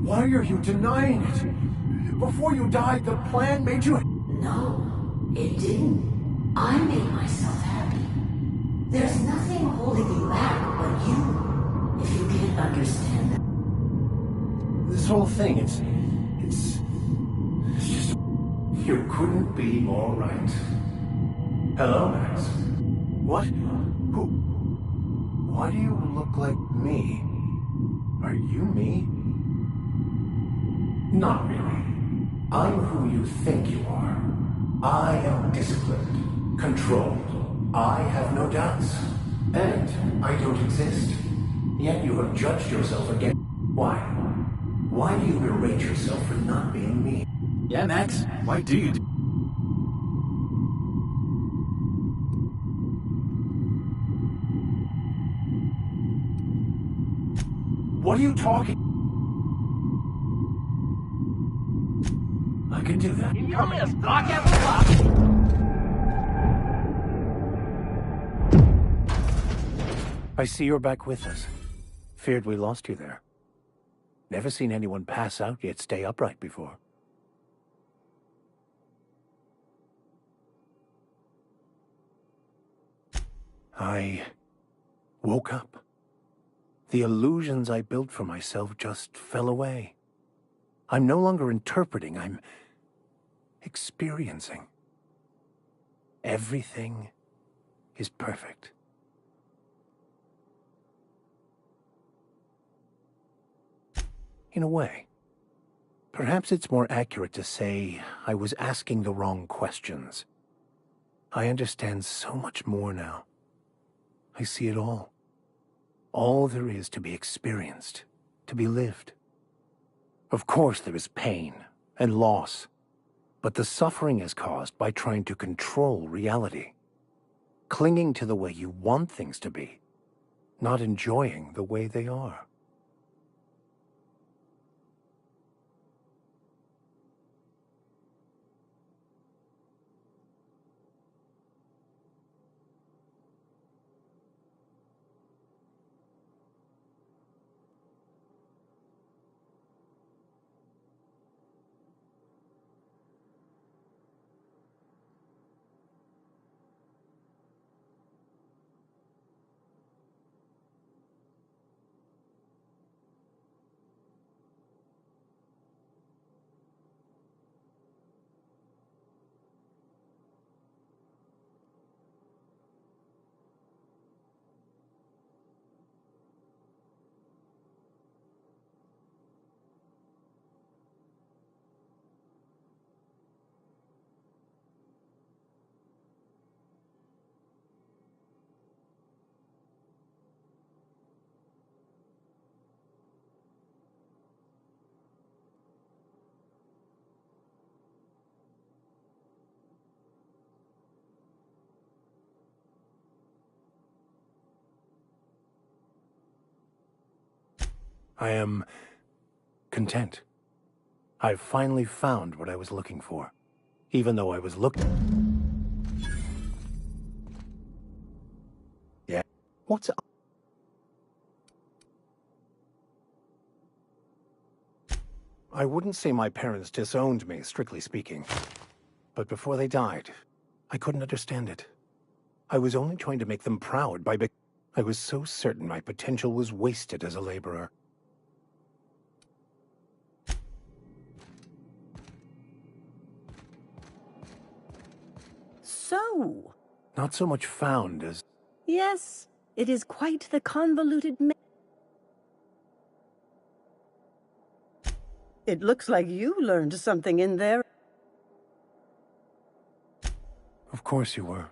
Why are you denying it? Before you died, the plan made you... No, it didn't. I made myself happy. There's nothing holding you back but you, if you can't understand that. This whole thing, it's just... You couldn't be more right. Hello, Max. What? Who? Why do you look like me? Are you me? Not really. I'm who you think you are. I am disciplined, controlled. I have no doubts. And I don't exist. Yet you have judged yourself again. Why? Why do you berate yourself for not being me? Yeah, Max. Why do you What are you talking? I can do that. I see you're back with us. Feared we lost you there. Never seen anyone pass out yet stay upright before. I woke up. The illusions I built for myself just fell away. I'm no longer interpreting, I'm experiencing. Everything is perfect. In a way. Perhaps it's more accurate to say I was asking the wrong questions. I understand so much more now. I see it all. All there is to be experienced, to be lived. Of course there is pain and loss, but the suffering is caused by trying to control reality, clinging to the way you want things to be, not enjoying the way they are. I am content. I've finally found what I was looking for, even though I was looking. Yeah. What's up? I wouldn't say my parents disowned me, strictly speaking. But before they died, I couldn't understand it. I was only trying to make them proud by I was so certain my potential was wasted as a laborer. So? Not so much found as... Yes, it is quite the convoluted It looks like you learned something in there. Of course you were.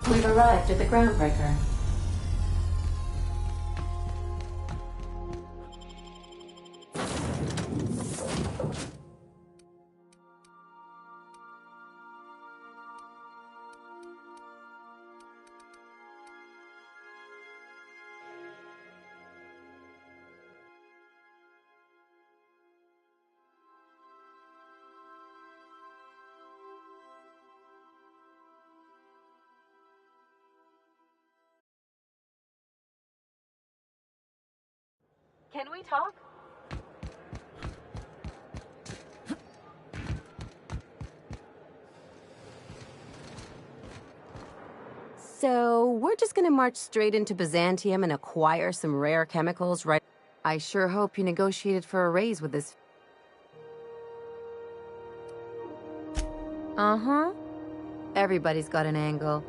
We've arrived at the Groundbreaker. Can we talk? So, we're just gonna march straight into Byzantium and acquire some rare chemicals, right? I sure hope you negotiated for a raise with this. Uh-huh. Everybody's got an angle.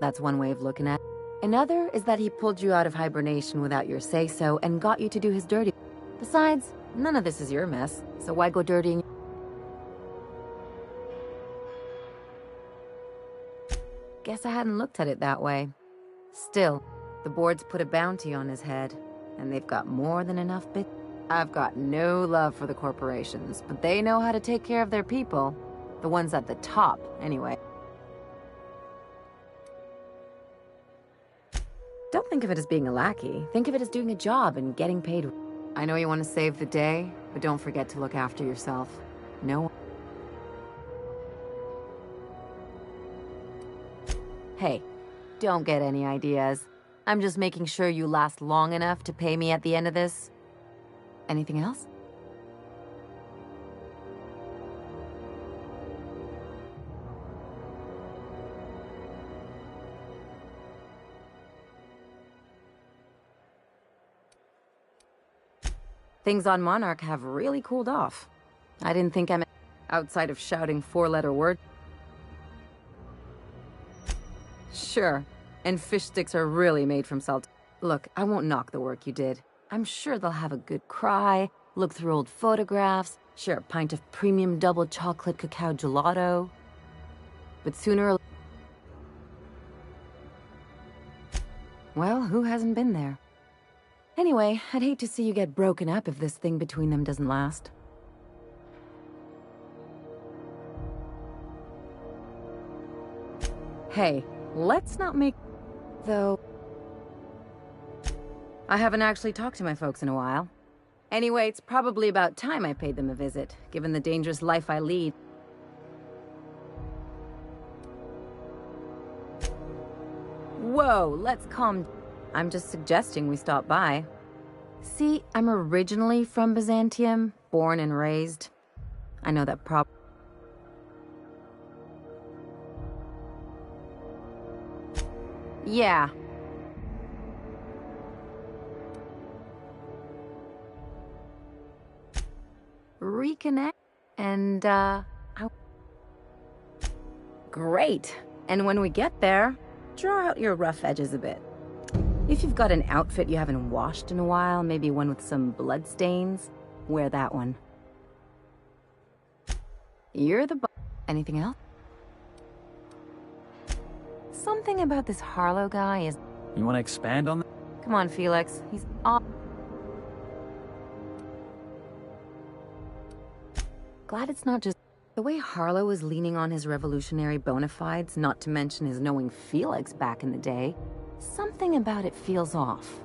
That's one way of looking at it. Another is that he pulled you out of hibernation without your say-so and got you to do his dirty. Besides, none of this is your mess, so why go dirtying? Guess I hadn't looked at it that way. Still, the board's put a bounty on his head, and they've got more than enough bit. I've got no love for the corporations, but they know how to take care of their people. The ones at the top, anyway. Don't think of it as being a lackey. Think of it as doing a job and getting paid. I know you want to save the day, but don't forget to look after yourself. No. Hey, don't get any ideas. I'm just making sure you last long enough to pay me at the end of this. Anything else? Things on Monarch have really cooled off. I didn't think I'm outside of shouting four-letter word. Sure, and fish sticks are really made from salt. Look, I won't knock the work you did. I'm sure they'll have a good cry, look through old photographs, share a pint of premium double chocolate cacao gelato. But sooner or... Well, who hasn't been there? Anyway, I'd hate to see you get broken up if this thing between them doesn't last. Hey, let's not make... Though... I haven't actually talked to my folks in a while. Anyway, it's probably about time I paid them a visit, given the dangerous life I lead. Whoa, let's calm... I'm just suggesting we stop by. See, I'm originally from Byzantium, born and raised. I know that Yeah. Reconnect, and, Great! And when we get there, draw out your rough edges a bit. If you've got an outfit you haven't washed in a while, maybe one with some bloodstains, wear that one. You're the Anything else? Something about this Harlow guy is... You want to expand on that? Come on, Felix. He's off. Glad it's not just... The way Harlow was leaning on his revolutionary bona fides, not to mention his knowing Felix back in the day, something about it feels off.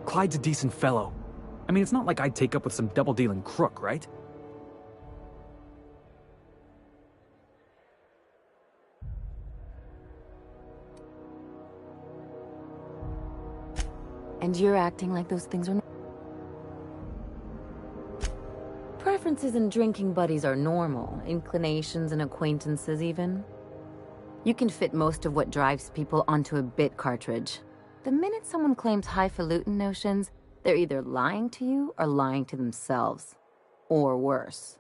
Clyde's a decent fellow. I mean, it's not like I'd take up with some double-dealing crook, right? And you're acting like those things are... Preferences and drinking buddies are normal. Inclinations and acquaintances, even. You can fit most of what drives people onto a bit cartridge. The minute someone claims highfalutin notions, they're either lying to you or lying to themselves. Or worse.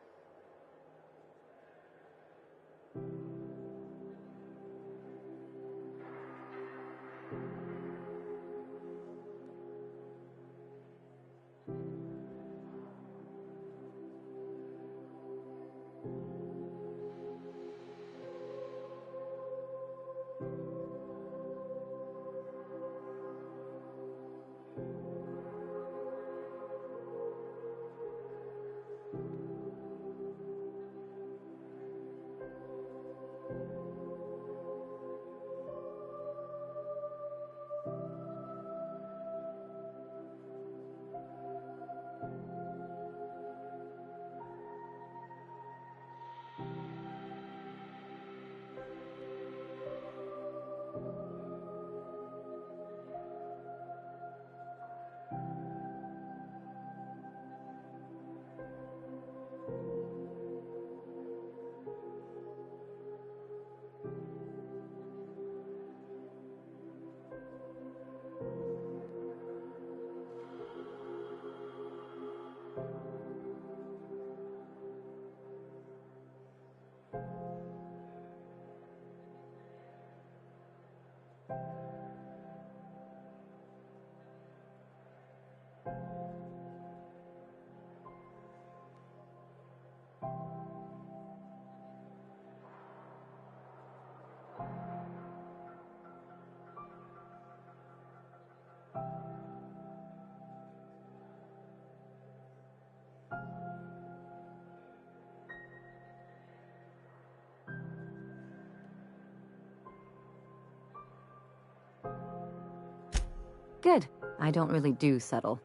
Good. I don't really do settle.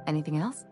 Anything else?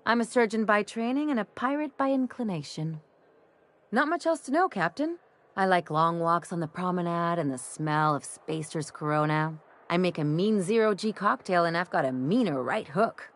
I'm a surgeon by training and a pirate by inclination. Not much else to know, Captain. I like long walks on the promenade and the smell of Spacer's Corona. I make a mean zero-G cocktail and I've got a meaner right hook.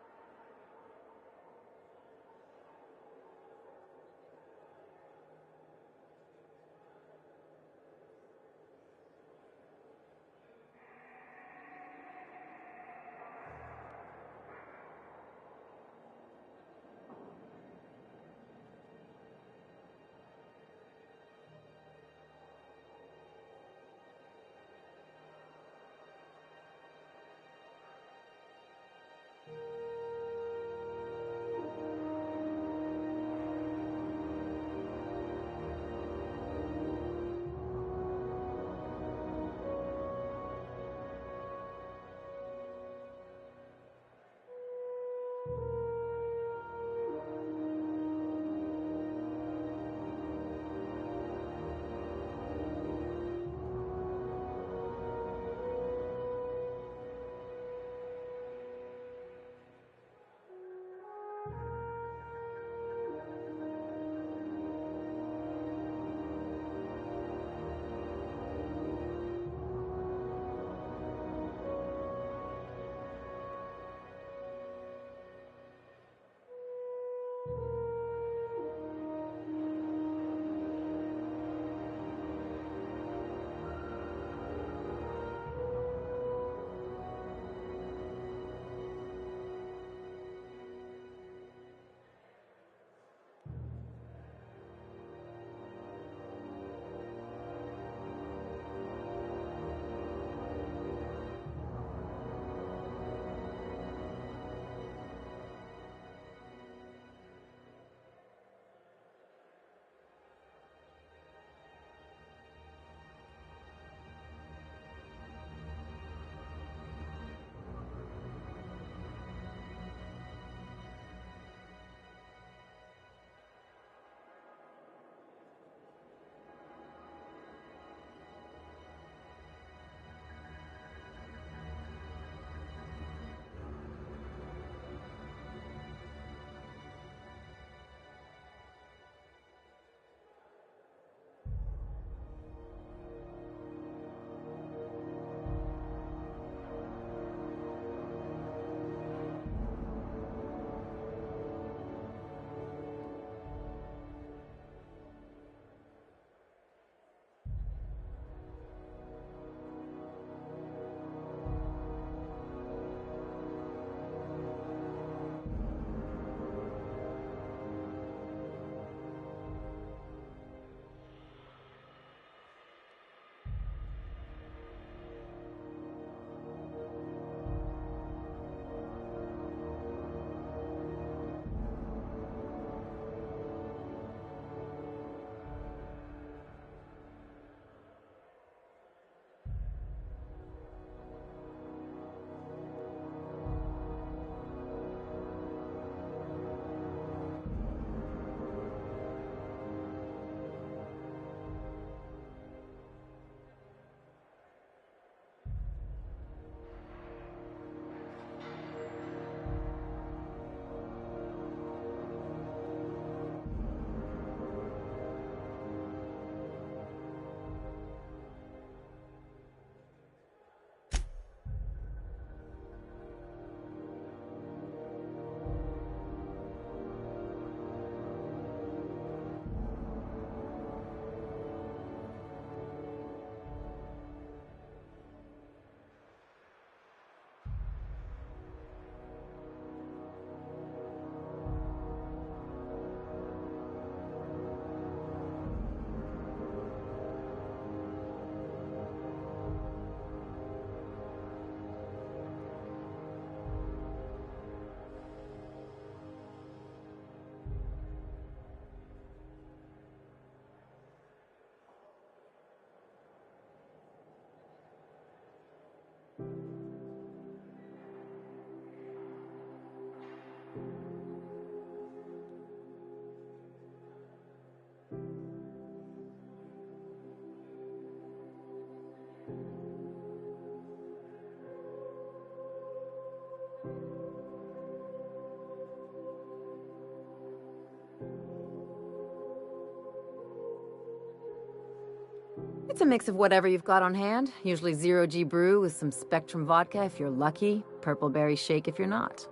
It's a mix of whatever you've got on hand. Usually zero-G brew with some Spectrum vodka if you're lucky, purple berry shake if you're not.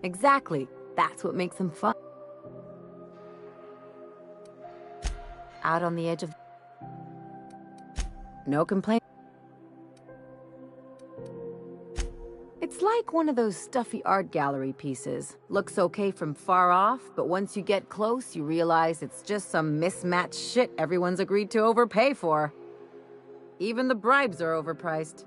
Exactly. That's what makes them fun. Out on the edge of... No complaint. It's like one of those stuffy art gallery pieces. Looks okay from far off, but once you get close, you realize it's just some mismatched shit everyone's agreed to overpay for. Even the bribes are overpriced.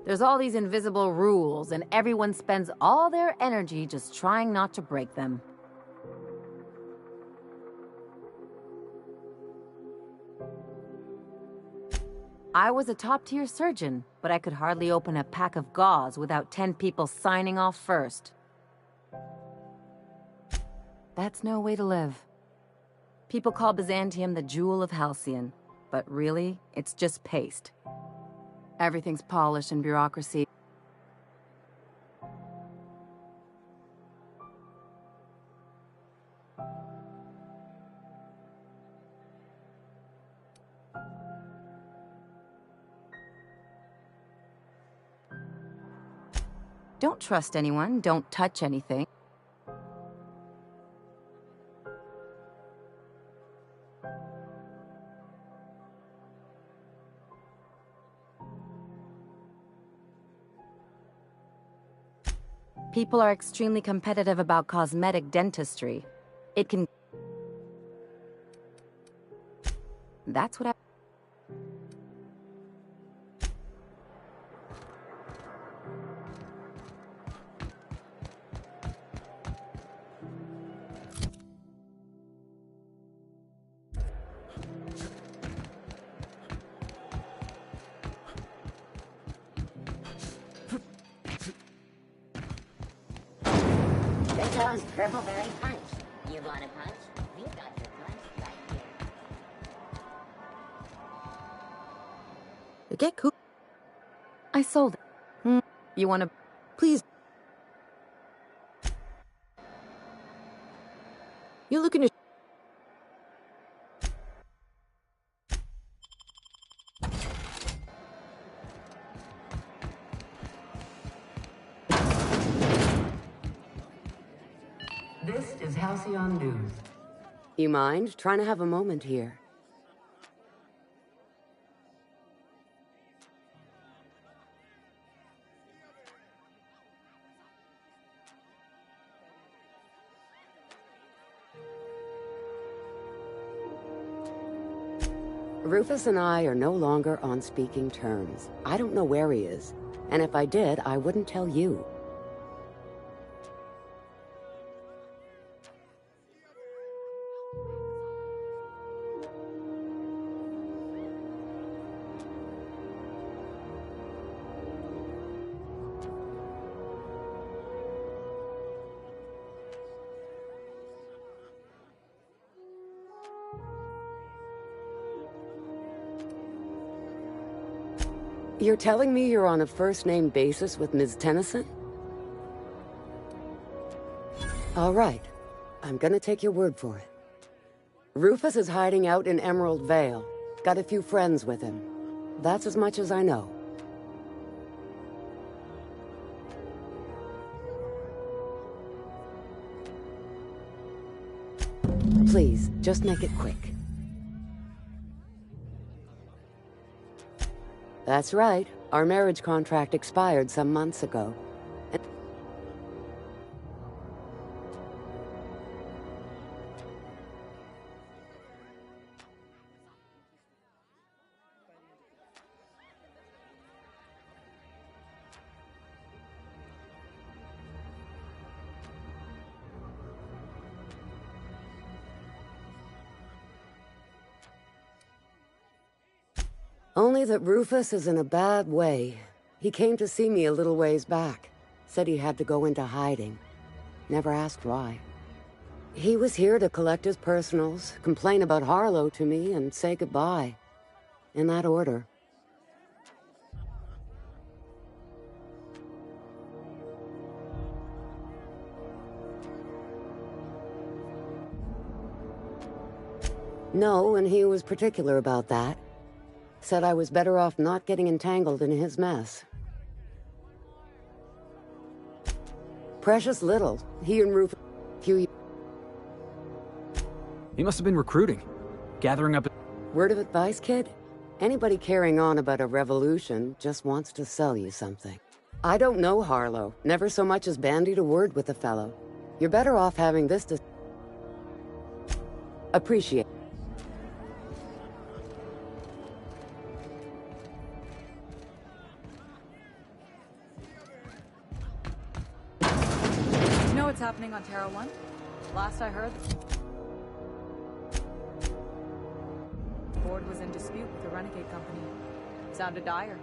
There's all these invisible rules, and everyone spends all their energy just trying not to break them. I was a top-tier surgeon, but I could hardly open a pack of gauze without 10 people signing off first. That's no way to live. People call Byzantium the jewel of Halcyon, but really, it's just paste. Everything's polished and bureaucracy. Don't trust anyone, don't touch anything. People are extremely competitive about cosmetic dentistry. It can... That's what I... Dento's Purple Berry Punch. You want a punch? We've got your punch right here. Get cool. I sold it. You wanna... Please... You looking to... This is Halcyon News. You mind trying to have a moment here? Rufus and I are no longer on speaking terms. I don't know where he is, and if I did, I wouldn't tell you. You're telling me you're on a first-name basis with Ms. Tennyson? All right. I'm gonna take your word for it. Rufus is hiding out in Emerald Vale. Got a few friends with him. That's as much as I know. Please, just make it quick. That's right. Our marriage contract expired some months ago. Only that Rufus is in a bad way. He came to see me a little ways back. Said he had to go into hiding. Never asked why. He was here to collect his personals, complain about Harlow to me, and say goodbye. In that order. No, and he was particular about that. Said I was better off not getting entangled in his mess. Precious little. He and Rufus... He must have been recruiting. Gathering up... Word of advice, kid? Anybody carrying on about a revolution just wants to sell you something. I don't know Harlow. Never so much as bandied a word with the fellow. You're better off having this to... Appreciate. know what's happening on Terra 1? Last I heard, the board was in dispute with the Renegade Company. Sounded dire.